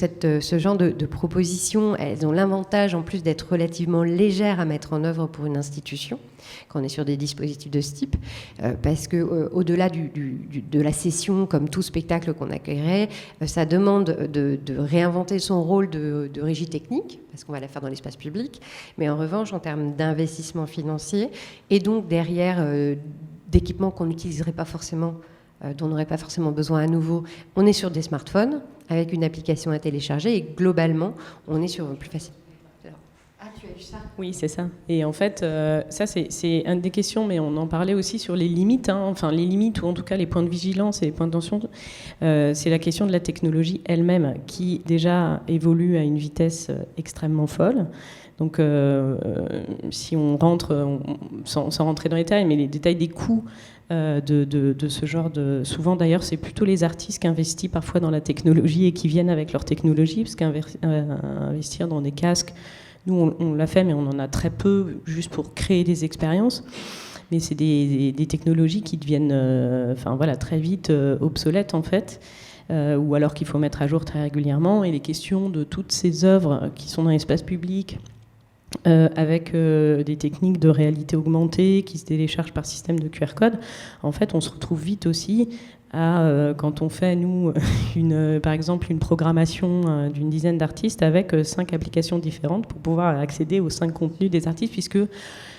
genre de propositions, elles ont l'avantage en plus d'être relativement légères à mettre en œuvre pour une institution, quand on est sur des dispositifs de ce type, parce que au-delà de la session, comme tout spectacle qu'on accueillerait, ça demande de réinventer son rôle de régie technique, parce qu'on va la faire dans l'espace public, mais en revanche, en termes d'investissement financier, et donc derrière d'équipements qu'on n'utiliserait pas forcément, dont on n'aurait pas forcément besoin à nouveau, on est sur des smartphones avec une application à télécharger et globalement, on est sur plus facile. Ah, tu as vu ça ? Oui, c'est ça. Et en fait, ça, c'est une des questions, mais on en parlait aussi sur les limites, enfin les limites, ou en tout cas les points de vigilance et les points de tension. C'est la question de la technologie elle-même, qui déjà évolue à une vitesse extrêmement folle. Donc, si on rentre, sans rentrer dans les détails, mais les détails des coûts de ce genre de... Souvent, d'ailleurs, c'est plutôt les artistes qui investissent parfois dans la technologie et qui viennent avec leur technologie, parce qu'investir dans des casques, nous, on l'a fait, mais on en a très peu, juste pour créer des expériences. Mais c'est des technologies qui deviennent très vite obsolètes, en fait. Ou alors qu'il faut mettre à jour très régulièrement. Et les questions de toutes ces œuvres qui sont dans l'espace public, avec des techniques de réalité augmentée qui se téléchargent par système de QR code, en fait, on se retrouve vite aussi quand on fait, nous, par exemple, une programmation d'une dizaine d'artistes avec 5 applications différentes pour pouvoir accéder aux 5 contenus des artistes, puisque,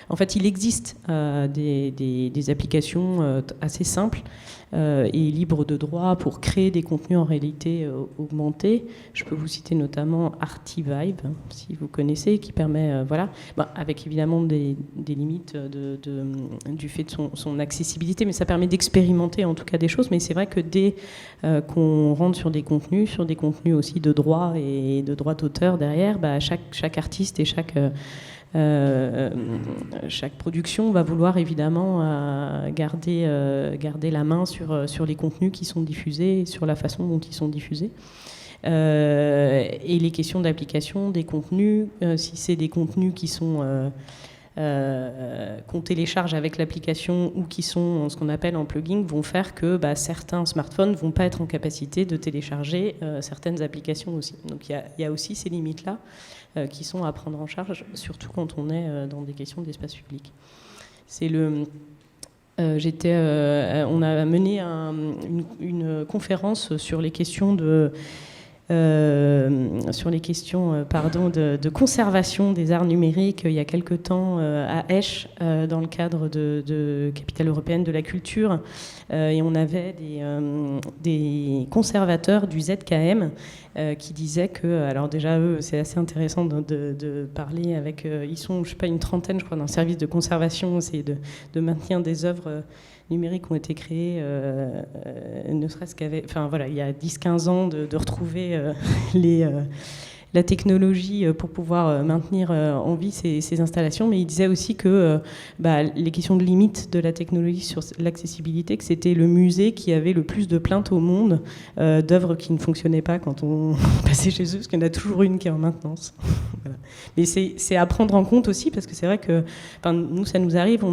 en fait, il existe des applications assez simples et libres de droit pour créer des contenus en réalité augmentée. Je peux vous citer notamment ArtiVibe, si vous connaissez, qui permet, avec évidemment des limites du fait de son accessibilité, mais ça permet d'expérimenter en tout cas des choses. Mais c'est vrai que dès qu'on rentre sur des contenus aussi de droit et de droit d'auteur derrière, chaque artiste et chaque production va vouloir évidemment garder la main sur les contenus qui sont diffusés et sur la façon dont ils sont diffusés. Et les questions d'application des contenus, si c'est des contenus qui sont qu'on télécharge avec l'application ou qui sont ce qu'on appelle en plugin, vont faire que certains smartphones ne vont pas être en capacité de télécharger certaines applications aussi. Donc il y a aussi ces limites-là qui sont à prendre en charge, surtout quand on est dans des questions d'espace public. On a mené une conférence sur les questions de conservation des arts numériques il y a quelque temps à Esch, dans le cadre de Capitale européenne de la culture, et on avait des conservateurs du ZKM qui disaient que, alors déjà eux, c'est assez intéressant de parler avec, ils sont, je sais pas, une trentaine, je crois, dans le service de conservation, c'est de maintenir des œuvres numériques ont été créés, ne serait-ce qu'avec... Enfin voilà, il y a 10-15 ans, de retrouver la technologie pour pouvoir maintenir en vie ces installations. Mais il disait aussi que les questions de limite de la technologie sur l'accessibilité, que c'était le musée qui avait le plus de plaintes au monde d'œuvres qui ne fonctionnaient pas quand on passait chez eux, parce qu'il y en a toujours une qui est en maintenance. Voilà. Mais c'est à prendre en compte aussi, parce que c'est vrai que nous, ça nous arrive,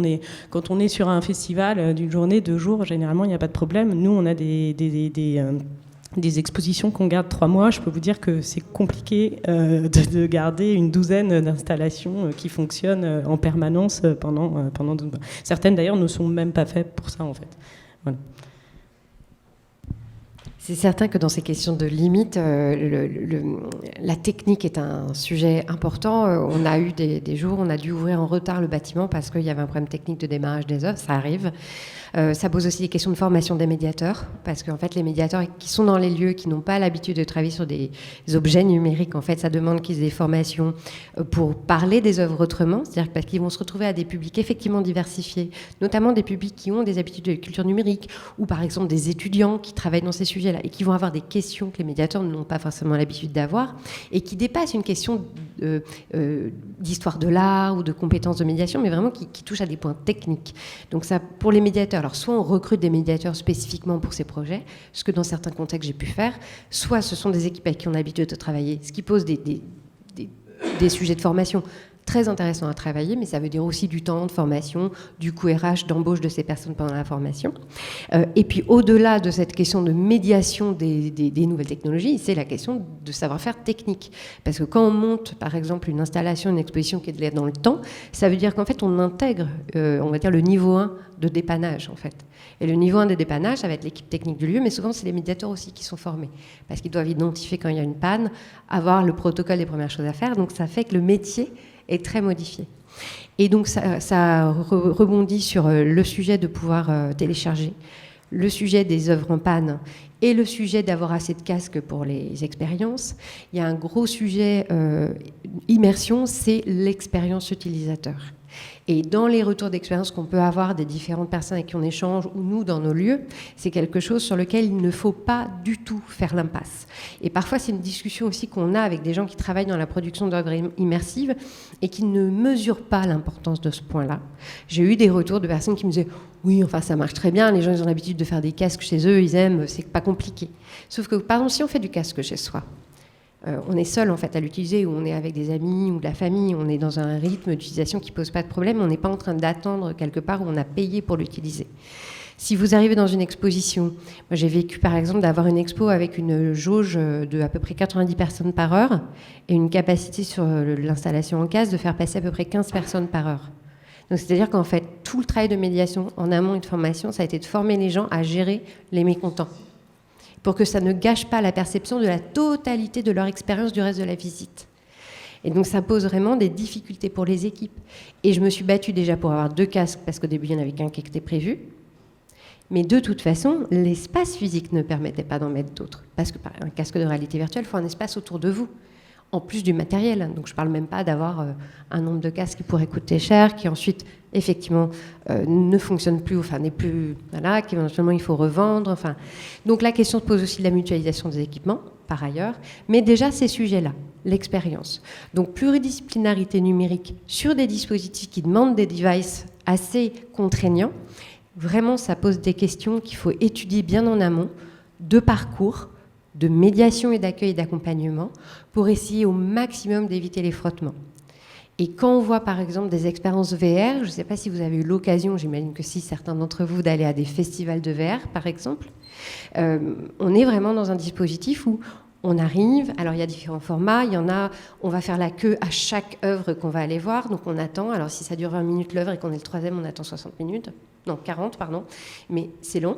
quand on est sur un festival d'une journée, 2 jours, généralement, il n'y a pas de problème. Nous, on a des expositions qu'on garde 3 mois. Je peux vous dire que c'est compliqué de garder une douzaine d'installations qui fonctionnent en permanence pendant 12 mois. Certaines, d'ailleurs, ne sont même pas faites pour ça, en fait. Voilà. C'est certain que dans ces questions de limite, la technique est un sujet important. On a eu des jours où on a dû ouvrir en retard le bâtiment parce qu'il y avait un problème technique de démarrage des œuvres. Ça arrive. Ça pose aussi des questions de formation des médiateurs, parce qu'en fait, les médiateurs qui sont dans les lieux, qui n'ont pas l'habitude de travailler sur des objets numériques, en fait, ça demande qu'ils aient des formations pour parler des œuvres autrement, c'est-à-dire parce qu'ils vont se retrouver à des publics effectivement diversifiés, notamment des publics qui ont des habitudes de culture numérique, ou par exemple des étudiants qui travaillent dans ces sujets-là et qui vont avoir des questions que les médiateurs n'ont pas forcément l'habitude d'avoir et qui dépassent une question d'histoire de l'art ou de compétences de médiation, mais vraiment qui touchent à des points techniques. Donc ça, pour les médiateurs, alors soit on recrute des médiateurs spécifiquement pour ces projets, ce que dans certains contextes j'ai pu faire, soit ce sont des équipes avec qui on a l'habitude de travailler, ce qui pose des sujets de formation très intéressant à travailler, mais ça veut dire aussi du temps de formation, du coût RH d'embauche de ces personnes pendant la formation. Et puis au-delà de cette question de médiation des nouvelles technologies, c'est la question de savoir-faire technique. Parce que quand on monte, par exemple, une installation, une exposition qui est dans le temps, ça veut dire qu'en fait, on intègre, on va dire, le niveau 1 de dépannage, en fait. Et le niveau 1 de dépannage, ça va être l'équipe technique du lieu, mais souvent, c'est les médiateurs aussi qui sont formés. Parce qu'ils doivent identifier quand il y a une panne, avoir le protocole des premières choses à faire. Donc, ça fait que le métier est très modifié. Et donc, ça rebondit sur le sujet de pouvoir télécharger, le sujet des œuvres en panne et le sujet d'avoir assez de casques pour les expériences. Il y a un gros sujet immersion, c'est l'expérience utilisateur. Et dans les retours d'expérience qu'on peut avoir des différentes personnes avec qui on échange, ou nous dans nos lieux, c'est quelque chose sur lequel il ne faut pas du tout faire l'impasse. Et parfois, c'est une discussion aussi qu'on a avec des gens qui travaillent dans la production d'œuvres immersives et qui ne mesurent pas l'importance de ce point-là. J'ai eu des retours de personnes qui me disaient « Oui, enfin, ça marche très bien, les gens ils ont l'habitude de faire des casques chez eux, ils aiment, c'est pas compliqué. » Sauf que, par exemple, si on fait du casque chez soi, on est seul en fait à l'utiliser, ou on est avec des amis ou de la famille, on est dans un rythme d'utilisation qui pose pas de problème, on n'est pas en train d'attendre quelque part où on a payé pour l'utiliser. Si vous arrivez dans une exposition, moi j'ai vécu par exemple d'avoir une expo avec une jauge de à peu près 90 personnes par heure et une capacité sur l'installation en casque de faire passer à peu près 15 personnes par heure. Donc c'est-à-dire qu'en fait tout le travail de médiation en amont et de formation, ça a été de former les gens à gérer les mécontents, pour que ça ne gâche pas la perception de la totalité de leur expérience du reste de la visite. Et donc ça pose vraiment des difficultés pour les équipes. Et je me suis battue déjà pour avoir 2 casques, parce qu'au début il n'y en avait qu'un qui était prévu. Mais de toute façon, l'espace physique ne permettait pas d'en mettre d'autres. Parce que un casque de réalité virtuelle, il faut un espace autour de vous, en plus du matériel. Donc je ne parle même pas d'avoir un nombre de casques qui pourrait coûter cher, qui ensuite, effectivement, ne fonctionne plus, enfin n'est plus... Voilà, qu'éventuellement il faut revendre. Enfin. Donc la question se pose aussi de la mutualisation des équipements, par ailleurs. Mais déjà, ces sujets-là, l'expérience. Donc pluridisciplinarité numérique sur des dispositifs qui demandent des devices assez contraignants. Vraiment, ça pose des questions qu'il faut étudier bien en amont, de parcours, de médiation et d'accueil et d'accompagnement, pour essayer au maximum d'éviter les frottements. Et quand on voit par exemple des expériences VR, je ne sais pas si vous avez eu l'occasion, j'imagine que si, certains d'entre vous, d'aller à des festivals de VR par exemple, on est vraiment dans un dispositif où on arrive, alors il y a différents formats, il y en a, on va faire la queue à chaque œuvre qu'on va aller voir, donc on attend, alors si ça dure 20 minutes l'œuvre et qu'on est le 3e, on attend 60 minutes, non 40 pardon, mais c'est long.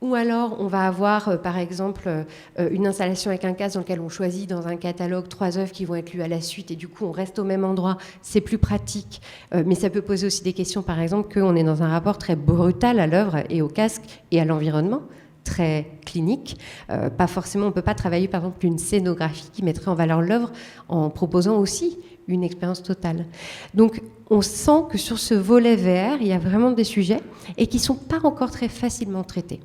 Ou alors, on va avoir, par exemple, une installation avec un casque dans lequel on choisit dans un catalogue 3 œuvres qui vont être lues à la suite, et du coup, on reste au même endroit. C'est plus pratique. Mais ça peut poser aussi des questions, par exemple, qu'on est dans un rapport très brutal à l'œuvre et au casque et à l'environnement, très clinique. Pas forcément, on ne peut pas travailler, par exemple, une scénographie qui mettrait en valeur l'œuvre en proposant aussi une expérience totale. Donc, on sent que sur ce volet VR, il y a vraiment des sujets et qui ne sont pas encore très facilement traités.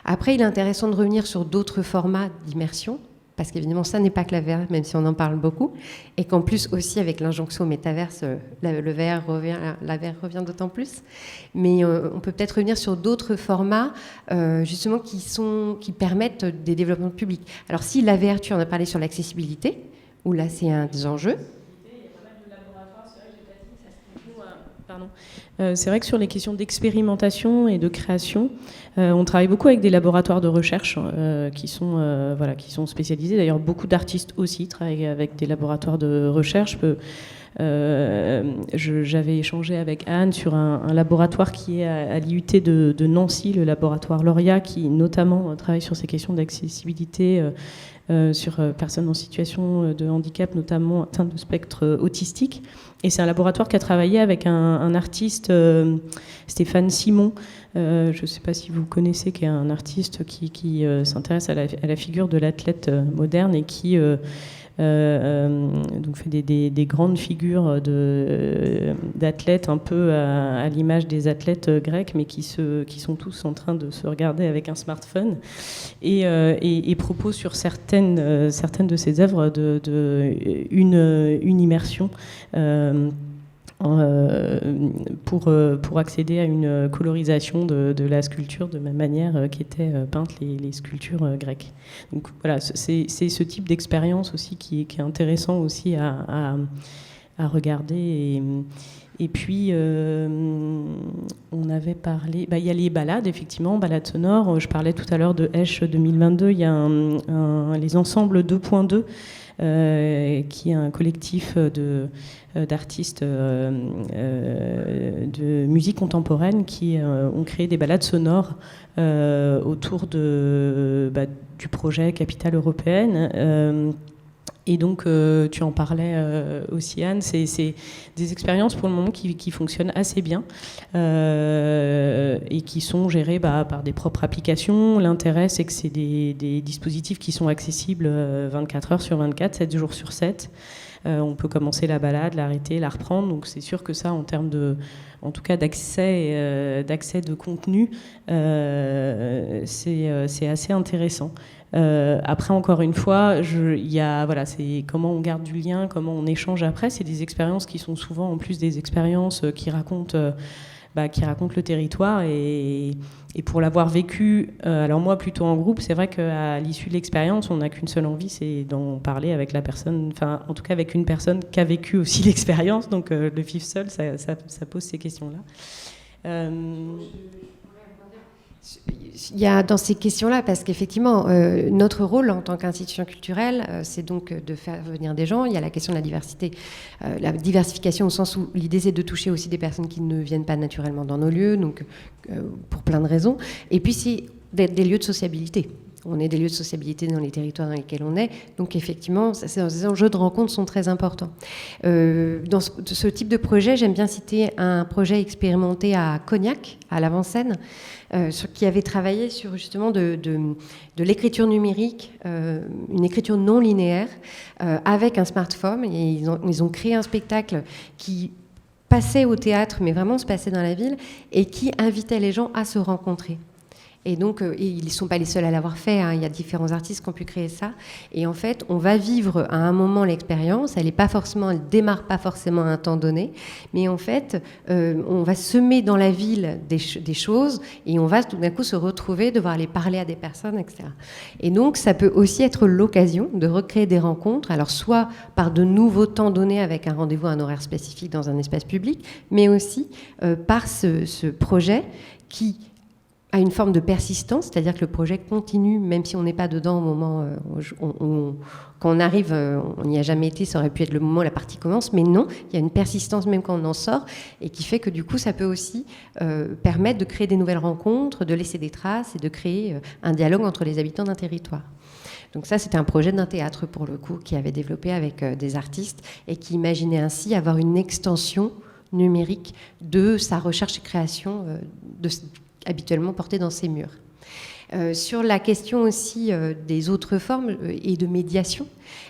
Après, il est intéressant de revenir sur d'autres formats d'immersion, parce qu'évidemment, ça n'est pas que la VR, même si on en parle beaucoup, et qu'en plus aussi, avec l'injonction au métaverse, la VR revient d'autant plus. Mais on peut peut-être revenir sur d'autres formats, justement, qui permettent des développements publics. Alors, si la VR, tu en as parlé sur l'accessibilité, où là, c'est un des enjeux. C'est vrai que sur les questions d'expérimentation et de création, on travaille beaucoup avec des laboratoires de recherche qui sont spécialisés. D'ailleurs, beaucoup d'artistes aussi travaillent avec des laboratoires de recherche. J'avais échangé avec Anne sur un laboratoire qui est à l'IUT de Nancy, le laboratoire Lauria, qui notamment travaille sur ces questions d'accessibilité sur personnes en situation de handicap, notamment atteintes de spectre autistique. Et c'est un laboratoire qui a travaillé avec un artiste, Stéphane Simon, je ne sais pas si vous connaissez, qui est un artiste qui s'intéresse à la figure de l'athlète moderne et qui donc fait des grandes figures d'athlètes un peu à l'image des athlètes grecs, mais qui sont tous en train de se regarder avec un smartphone et propose sur certaines de ses œuvres une immersion pour accéder à une colorisation de la sculpture de même manière qu'étaient peintes les sculptures grecques. Donc voilà, c'est ce type d'expérience aussi qui est intéressant aussi à regarder. Et puis, on avait parlé... il y a les balades, effectivement, balades sonores. Je parlais tout à l'heure de Esch 2022. Il y a les ensembles 2.2, qui est un collectif d'artistes de musique contemporaine qui ont créé des balades sonores autour du projet Capitale européenne. Et donc, tu en parlais aussi, Anne, c'est des expériences pour le moment qui fonctionnent assez bien et qui sont gérées par des propres applications. L'intérêt, c'est que c'est des dispositifs qui sont accessibles 24 heures sur 24, 7 jours sur 7. On peut commencer la balade, l'arrêter, la reprendre. Donc, c'est sûr que ça, en termes en tout cas d'accès de contenu, c'est assez intéressant. Après, encore une fois, c'est comment on garde du lien, comment on échange après. C'est des expériences qui sont souvent en plus des expériences qui racontent le territoire. Et pour l'avoir vécu, alors moi plutôt en groupe, c'est vrai qu'à l'issue de l'expérience, on n'a qu'une seule envie, c'est d'en parler avec la personne, enfin en tout cas avec une personne qui a vécu aussi l'expérience. Donc le vivre seul, ça pose ces questions-là. Il y a dans ces questions-là, parce qu'effectivement, notre rôle en tant qu'institution culturelle, c'est donc de faire venir des gens. Il y a la question de la diversité, la diversification au sens où l'idée c'est de toucher aussi des personnes qui ne viennent pas naturellement dans nos lieux, donc pour plein de raisons. Et puis c'est des lieux de sociabilité. On est des lieux de sociabilité dans les territoires dans lesquels on est. Donc effectivement, ces enjeux de rencontre sont très importants. Dans ce type de projet, j'aime bien citer un projet expérimenté à Cognac, à l'Avant-Seine, qui avait travaillé sur justement de l'écriture numérique, une écriture non linéaire, avec un smartphone. Et ils ont créé un spectacle qui passait au théâtre, mais vraiment se passait dans la ville, et qui invitait les gens à se rencontrer. Et donc, ils ne sont pas les seuls à l'avoir fait, hein. Il y a différents artistes qui ont pu créer ça. Et en fait, on va vivre à un moment l'expérience. Elle démarre pas forcément à un temps donné. Mais en fait, on va semer dans la ville des choses et on va tout d'un coup se retrouver, devoir aller parler à des personnes, etc. Et donc, ça peut aussi être l'occasion de recréer des rencontres. Alors, soit par de nouveaux temps donnés avec un rendez-vous, un horaire spécifique dans un espace public, mais aussi par ce projet qui a une forme de persistance, c'est-à-dire que le projet continue, même si on n'est pas dedans au moment quand on arrive, on n'y a jamais été, ça aurait pu être le moment où la partie commence, mais non, il y a une persistance même quand on en sort, et qui fait que du coup, ça peut aussi permettre de créer des nouvelles rencontres, de laisser des traces et de créer un dialogue entre les habitants d'un territoire. Donc ça, c'était un projet d'un théâtre, pour le coup, qui avait développé avec des artistes et qui imaginait ainsi avoir une extension numérique de sa recherche et création habituellement portée dans ces murs. Sur la question aussi des autres formes et de médiation,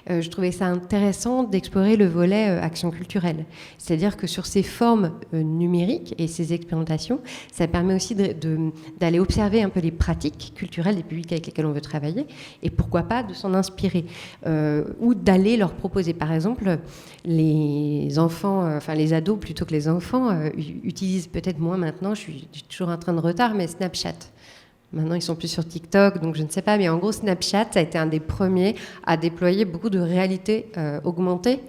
je trouvais ça intéressant d'explorer le volet action culturelle. C'est-à-dire que sur ces formes numériques et ces expérimentations, ça permet aussi d'aller observer un peu les pratiques culturelles des publics avec lesquels on veut travailler et pourquoi pas de s'en inspirer ou d'aller leur proposer. Par exemple, les enfants, les ados plutôt que les enfants, utilisent peut-être moins maintenant, je suis toujours en train de retard, mais Snapchat. Maintenant, ils sont plus sur TikTok, donc je ne sais pas. Mais en gros, Snapchat, ça a été un des premiers à déployer beaucoup de réalité augmentée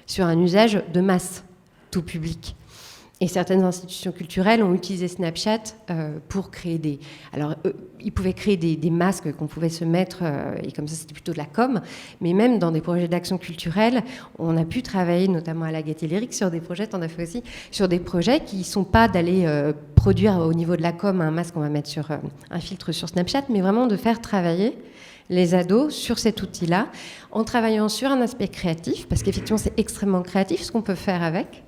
sur un usage de masse, tout public. Et certaines institutions culturelles ont utilisé Snapchat pour créer Alors, ils pouvaient créer des masques qu'on pouvait se mettre, et comme ça, c'était plutôt de la com. Mais même dans des projets d'action culturelle, on a pu travailler, notamment à la Gaîté Lyrique, sur des projets, on a fait aussi, sur des projets qui ne sont pas d'aller produire au niveau de la com un masque qu'on va mettre sur un filtre sur Snapchat, mais vraiment de faire travailler les ados sur cet outil-là, en travaillant sur un aspect créatif, parce qu'effectivement, c'est extrêmement créatif ce qu'on peut faire avec,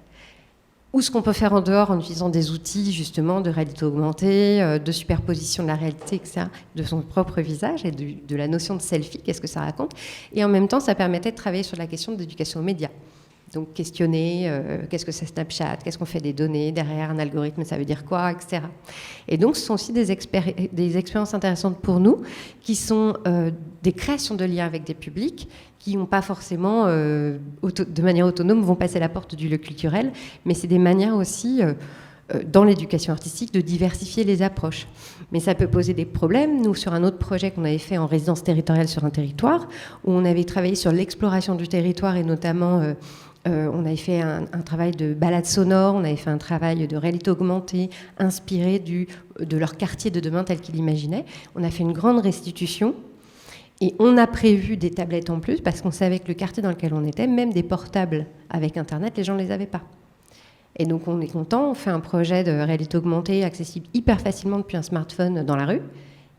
ou ce qu'on peut faire en dehors en utilisant des outils justement de réalité augmentée, de superposition de la réalité, etc., de son propre visage et de la notion de selfie, qu'est-ce que ça raconte. Et en même temps, ça permettait de travailler sur la question de l'éducation aux médias. Donc questionner qu'est-ce que c'est Snapchat, qu'est-ce qu'on fait des données, derrière un algorithme, ça veut dire quoi, etc. Et donc ce sont aussi des expériences intéressantes pour nous, qui sont des créations de liens avec des publics, qui n'ont pas forcément, de manière autonome, vont passer la porte du lieu culturel, mais c'est des manières aussi, dans l'éducation artistique, de diversifier les approches. Mais ça peut poser des problèmes. Nous, sur un autre projet qu'on avait fait en résidence territoriale sur un territoire, où on avait travaillé sur l'exploration du territoire et notamment On avait fait un travail de balade sonore, on avait fait un travail de réalité augmentée, inspiré de leur quartier de demain tel qu'ils l'imaginaient. On a fait une grande restitution. Et on a prévu des tablettes en plus parce qu'on savait que le quartier dans lequel on était, même des portables avec Internet, les gens ne les avaient pas. Et donc on est content, on fait un projet de réalité augmentée accessible hyper facilement depuis un smartphone dans la rue.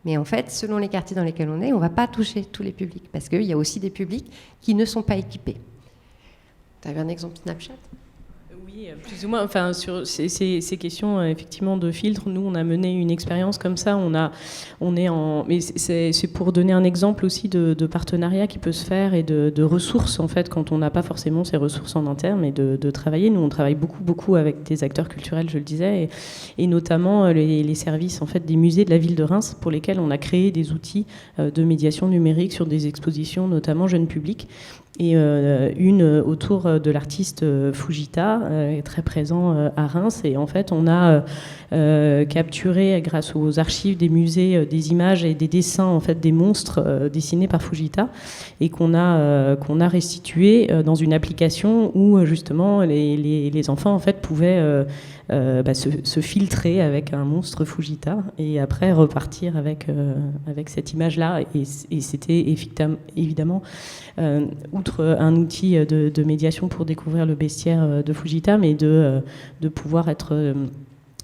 Mais en fait, selon les quartiers dans lesquels on est, on ne va pas toucher tous les publics parce qu'il y a aussi des publics qui ne sont pas équipés. Tu avais un exemple Snapchat ? Oui, plus ou moins. Enfin, sur ces questions effectivement de filtres, nous on a mené une expérience comme ça. Mais c'est pour donner un exemple aussi de partenariat qui peut se faire et de ressources en fait quand on n'a pas forcément ces ressources en interne et de travailler. Nous on travaille beaucoup avec des acteurs culturels, je le disais, et notamment les services en fait des musées de la ville de Reims pour lesquels on a créé des outils de médiation numérique sur des expositions, notamment jeunes publics. Et une autour de l'artiste Fujita, très présent à Reims. Et en fait, on a capturé, grâce aux archives des musées, des images et des dessins en fait, des monstres dessinés par Fujita et qu'on a restitués dans une application où justement les enfants en fait, pouvaient se filtrer avec un monstre Fujita et après repartir avec cette image-là. Et c'était évidemment outre un outil de médiation pour découvrir le bestiaire de Fujita, mais de pouvoir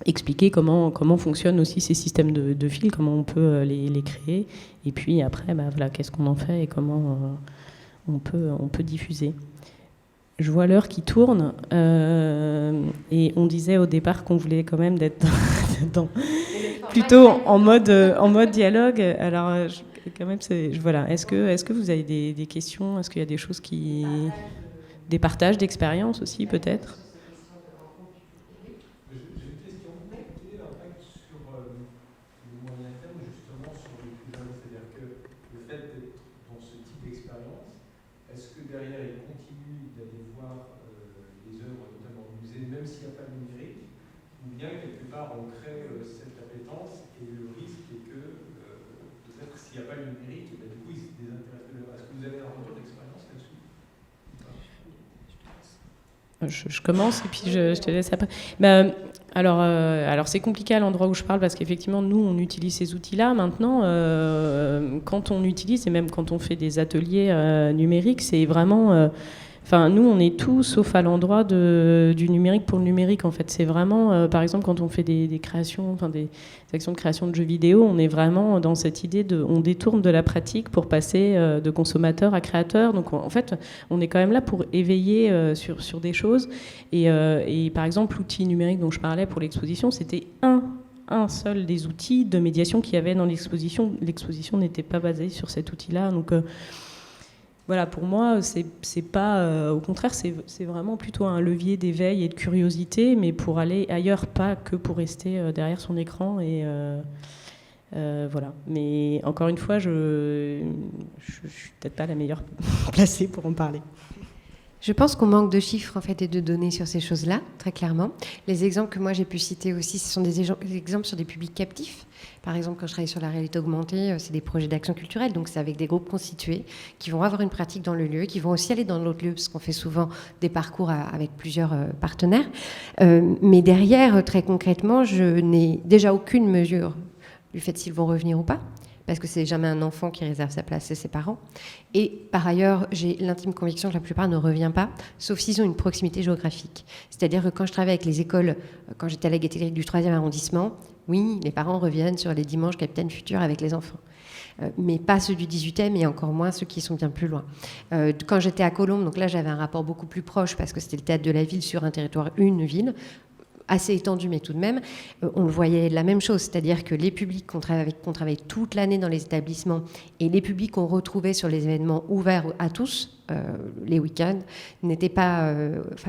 expliquer comment fonctionnent aussi ces systèmes de fils, comment on peut les créer, et puis après, qu'est-ce qu'on en fait et comment on peut diffuser. Je vois l'heure qui tourne, et on disait au départ qu'on voulait quand même être plutôt en mode dialogue. Alors, quand même, voilà. Est-ce que vous avez des questions ? Est-ce qu'il y a des choses des partages d'expériences aussi, peut-être ? J'ai une question. Quel est l'impact sur le moyen terme, justement, sur les plus jeunes ? C'est-à-dire que le fait d'être dans ce type d'expérience, est-ce que derrière, ils continuent d'aller voir les œuvres, notamment au musée, même s'il n'y a pas de numérique, ou bien, quelque part, on crée cette appétence et le risque est que, peut-être, s'il n'y a pas de numérique, du coup, ils se désintéressent de l'œuvre. Est-ce que vous avez un retour d'expérience là-dessus ? Je commence et puis je te laisse après. Alors c'est compliqué à l'endroit où je parle parce qu'effectivement nous on utilise ces outils-là maintenant. Quand on utilise et même quand on fait des ateliers numériques, c'est vraiment. Nous, on est tout sauf à l'endroit du numérique pour le numérique, en fait. C'est vraiment, par exemple, quand on fait des créations, des actions de création de jeux vidéo, on est vraiment dans cette idée on détourne de la pratique pour passer de consommateur à créateur. Donc, en fait, on est quand même là pour éveiller sur des choses. Et par exemple, l'outil numérique dont je parlais pour l'exposition, c'était un seul des outils de médiation qu'il y avait dans l'exposition. L'exposition n'était pas basée sur cet outil-là. Donc, voilà, pour moi, c'est pas, au contraire, c'est vraiment plutôt un levier d'éveil et de curiosité, mais pour aller ailleurs, pas que pour rester derrière son écran. Et voilà. Mais encore une fois, je suis peut-être pas la meilleure placée pour en parler. Je pense qu'on manque de chiffres en fait et de données sur ces choses-là, très clairement. Les exemples que moi j'ai pu citer aussi, ce sont des exemples sur des publics captifs. Par exemple, quand je travaille sur la réalité augmentée, c'est des projets d'action culturelle, donc c'est avec des groupes constitués qui vont avoir une pratique dans le lieu, qui vont aussi aller dans l'autre lieu, parce qu'on fait souvent des parcours avec plusieurs partenaires. Mais derrière, très concrètement, je n'ai déjà aucune mesure du fait s'ils vont revenir ou pas, parce que c'est jamais un enfant qui réserve sa place, c'est ses parents. Et par ailleurs, j'ai l'intime conviction que la plupart ne revient pas, sauf s'ils ont une proximité géographique. C'est-à-dire que quand je travaille avec les écoles, quand j'étais à la Gaîté Lyrique du 3e arrondissement, oui, les parents reviennent sur les dimanches Capitaine Futur avec les enfants. Mais pas ceux du 18e et encore moins ceux qui sont bien plus loin. Quand j'étais à Colombes, donc là j'avais un rapport beaucoup plus proche parce que c'était le théâtre de la ville sur un territoire, une ville, assez étendu, mais tout de même, on le voyait la même chose, c'est-à-dire que les publics qu'on travaille toute l'année dans les établissements et les publics qu'on retrouvait sur les événements ouverts à tous, les week-ends, n'étaient pas,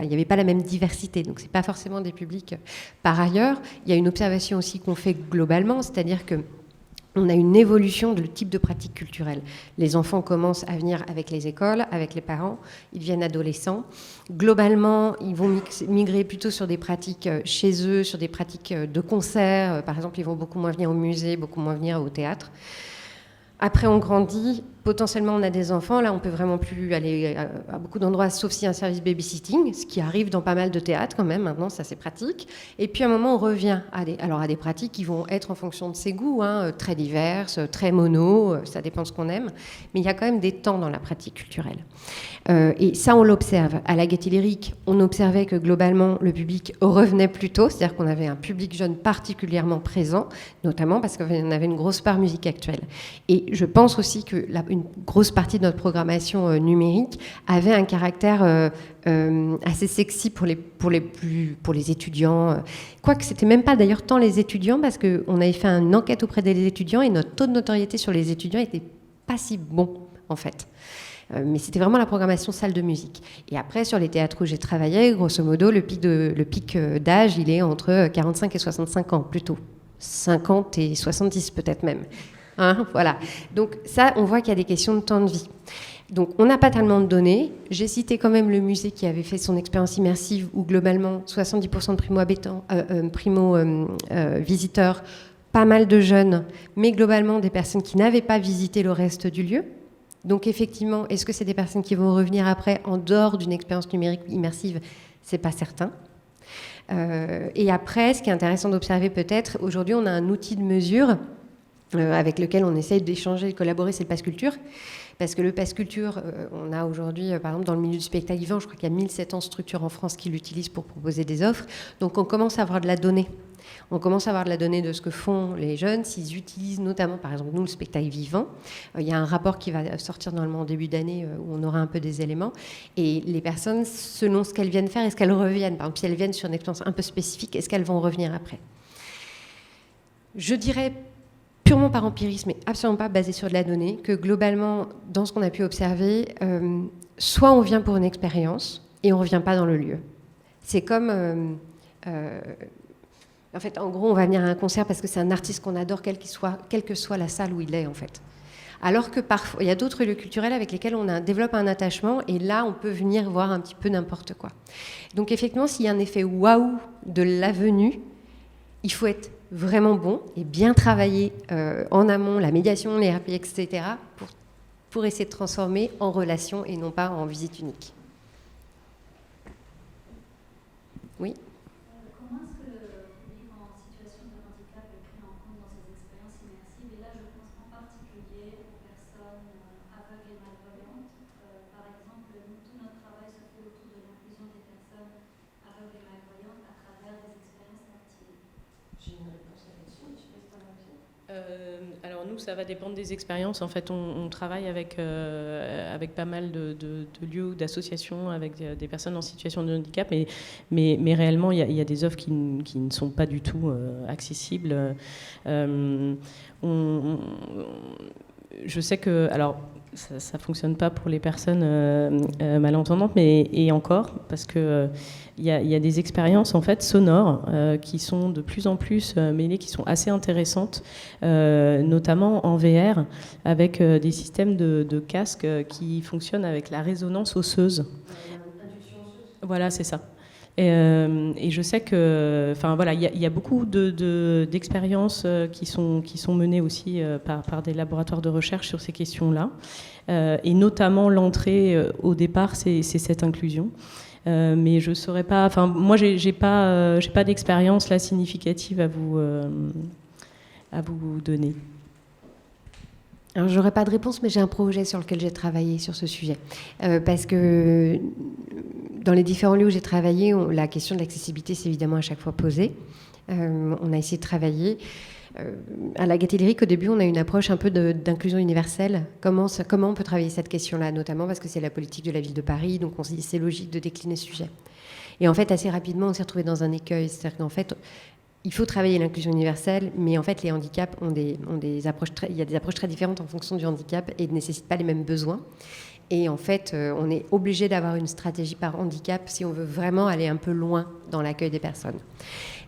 il n'y avait pas la même diversité, donc c'est pas forcément des publics. Par ailleurs, il y a une observation aussi qu'on fait globalement, c'est-à-dire que on a une évolution de type de pratique culturelle. Les enfants commencent à venir avec les écoles, avec les parents, ils deviennent adolescents. Globalement, ils vont migrer plutôt sur des pratiques chez eux, sur des pratiques de concert. Par exemple, ils vont beaucoup moins venir au musée, beaucoup moins venir au théâtre. Après, on grandit, potentiellement on a des enfants, là on peut vraiment plus aller à beaucoup d'endroits, sauf s'il y a un service babysitting, ce qui arrive dans pas mal de théâtres quand même, maintenant ça c'est pratique. Et puis à un moment on revient à des pratiques qui vont être en fonction de ses goûts, hein, très diverses, très mono, ça dépend de ce qu'on aime, mais il y a quand même des temps dans la pratique culturelle. Et ça on l'observe. À la Gaîté Lyrique, on observait que globalement le public revenait plus tôt, c'est-à-dire qu'on avait un public jeune particulièrement présent, notamment parce qu'on avait une grosse part musique actuelle. Et je pense aussi que une grosse partie de notre programmation numérique avait un caractère assez sexy pour les étudiants. Quoique c'était même pas d'ailleurs tant les étudiants, parce qu'on avait fait une enquête auprès des étudiants et notre taux de notoriété sur les étudiants était pas si bon en fait. Mais c'était vraiment la programmation salle de musique. Et après, sur les théâtres où j'ai travaillé, grosso modo, le pic d'âge, il est entre 45 et 65 ans, plutôt. 50 et 70 peut-être même. Hein, voilà. Donc ça, on voit qu'il y a des questions de temps de vie. Donc on n'a pas tellement de données. J'ai cité quand même le musée qui avait fait son expérience immersive, où globalement, 70% de primo-visiteurs, pas mal de jeunes, mais globalement des personnes qui n'avaient pas visité le reste du lieu. Donc effectivement, est-ce que c'est des personnes qui vont revenir après en dehors d'une expérience numérique immersive ? C'est pas certain. Et après, ce qui est intéressant d'observer peut-être, aujourd'hui on a un outil de mesure avec lequel on essaye d'échanger et de collaborer, c'est le Pass Culture. Parce que le Pass Culture, on a aujourd'hui, par exemple, dans le milieu du spectacle vivant, je crois qu'il y a 1700 structures en France qui l'utilisent pour proposer des offres. Donc on commence à avoir de la donnée. On commence à avoir de la donnée de ce que font les jeunes, s'ils utilisent notamment, par exemple, nous, le spectacle vivant. Il y a un rapport qui va sortir normalement en début d'année où on aura un peu des éléments. Et les personnes, selon ce qu'elles viennent faire, est-ce qu'elles reviennent ? Par exemple, si elles viennent sur une expérience un peu spécifique, est-ce qu'elles vont revenir après ? Je dirais, purement par empirisme et absolument pas basé sur de la donnée, que globalement, dans ce qu'on a pu observer, soit on vient pour une expérience et on ne revient pas dans le lieu. C'est comme... en fait, en gros, on va venir à un concert parce que c'est un artiste qu'on adore, quelle que soit la salle où il est, en fait. Alors que parfois, il y a d'autres lieux culturels avec lesquels on développe un attachement, et là, on peut venir voir un petit peu n'importe quoi. Donc, effectivement, s'il y a un effet waouh de la venue, il faut être vraiment bon et bien travailler en amont, la médiation, les RP, etc., pour essayer de transformer en relation et non pas en visite unique. Oui ? Comment est-ce que le public en situation de handicap est pris en compte dans ces expériences immersives ? Et là, je pense en particulier aux personnes aveugles et malvoyantes. Par exemple, tout notre travail se fait autour de l'inclusion des personnes aveugles et malvoyantes à travers des expériences tactiles. J'ai une réponse là-dessus, je laisse ta réponse. Alors nous, ça va dépendre des expériences. En fait, on travaille avec pas mal de lieux, d'associations, avec des personnes en situation de handicap, mais réellement, il y a des offres qui ne sont pas du tout accessibles. Je sais que... Alors, ça ne fonctionne pas pour les personnes malentendantes, et encore, parce que il y a des expériences en fait sonores qui sont de plus en plus mêlées, qui sont assez intéressantes, notamment en VR, avec des systèmes de casques qui fonctionnent avec la résonance osseuse. Voilà, c'est ça. Et je sais que, enfin voilà, il y a beaucoup d'expériences qui sont menées aussi par des laboratoires de recherche sur ces questions-là, et notamment l'entrée au départ, c'est cette inclusion. Mais je saurais pas. Enfin, moi, j'ai pas d'expérience là significative à vous donner. Alors, j'aurais pas de réponse, mais j'ai un projet sur lequel j'ai travaillé sur ce sujet. Parce que dans les différents lieux où j'ai travaillé, la question de l'accessibilité s'est évidemment à chaque fois posée. On a essayé de travailler. À la Gaîté Lyrique, au début, on a une approche un peu d'inclusion universelle. Comment on peut travailler cette question-là, notamment parce que c'est la politique de la ville de Paris, donc on s'est dit c'est logique de décliner ce sujet. Et en fait, assez rapidement, on s'est retrouvé dans un écueil. C'est-à-dire qu'en fait, il faut travailler l'inclusion universelle, mais en fait, les handicaps ont des approches il y a des approches très différentes en fonction du handicap et ne nécessitent pas les mêmes besoins. Et en fait, on est obligé d'avoir une stratégie par handicap si on veut vraiment aller un peu loin dans l'accueil des personnes.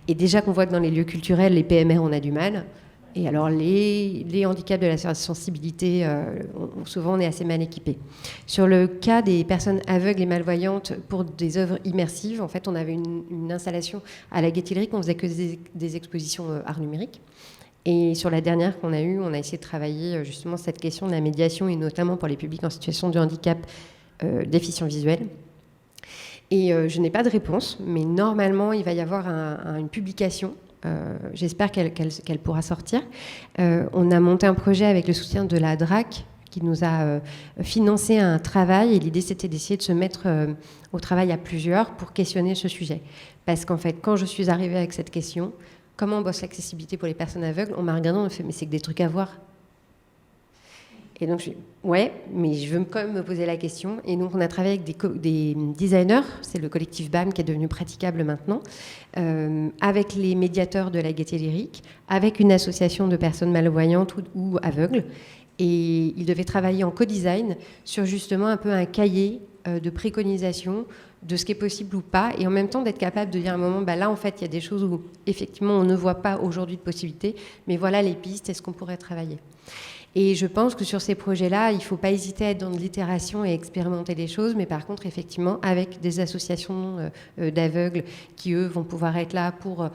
Et déjà qu'on voit que dans les lieux culturels, les PMR, on a du mal. Et alors, les handicaps de la sensibilité, souvent, on est assez mal équipés. Sur le cas des personnes aveugles et malvoyantes pour des œuvres immersives, en fait, on avait une installation à la Gaîté Lyrique, on faisait que des expositions art numérique. Et sur la dernière qu'on a eue, on a essayé de travailler justement cette question de la médiation, et notamment pour les publics en situation de handicap déficient visuel. Et je n'ai pas de réponse, mais normalement, il va y avoir une publication. J'espère qu'elle pourra sortir. On a monté un projet avec le soutien de la DRAC, qui nous a financé un travail, et l'idée c'était d'essayer de se mettre au travail à plusieurs pour questionner ce sujet. Parce qu'en fait, quand je suis arrivée avec cette question, comment on bosse l'accessibilité pour les personnes aveugles, on m'a regardé, on m'a fait, mais c'est que des trucs à voir. Et donc je dis, ouais, mais je veux quand même me poser la question. Et donc on a travaillé avec des designers, c'est le collectif BAM qui est devenu praticable maintenant, avec les médiateurs de la Gaîté Lyrique, avec une association de personnes malvoyantes ou aveugles. Et ils devaient travailler en co-design sur justement un peu un cahier de préconisation de ce qui est possible ou pas, et en même temps d'être capable de dire à un moment, bah là en fait il y a des choses où effectivement on ne voit pas aujourd'hui de possibilités, mais voilà les pistes, est-ce qu'on pourrait travailler ? Et je pense que sur ces projets-là, il ne faut pas hésiter à être dans de l'itération et expérimenter les choses, mais par contre, effectivement, avec des associations d'aveugles qui, eux, vont pouvoir être là pour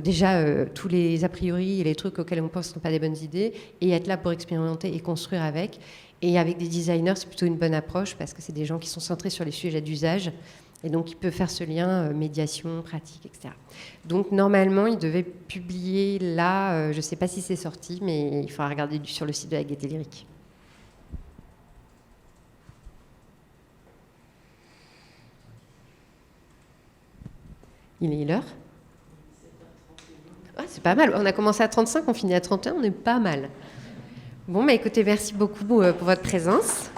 déjà tous les a priori et les trucs auxquels on pense ne sont pas des bonnes idées, et être là pour expérimenter et construire avec. Et avec des designers, c'est plutôt une bonne approche, parce que c'est des gens qui sont centrés sur les sujets d'usage, et donc ils peuvent faire ce lien médiation, pratique, etc. Donc normalement, ils devaient publier là, je ne sais pas si c'est sorti, mais il faudra regarder sur le site de la Gaîté Lyrique. Il est l'heure ? Ah, c'est pas mal, on a commencé à 35, on finit à 31, on est pas mal. Bon, bah écoutez, merci beaucoup pour votre présence.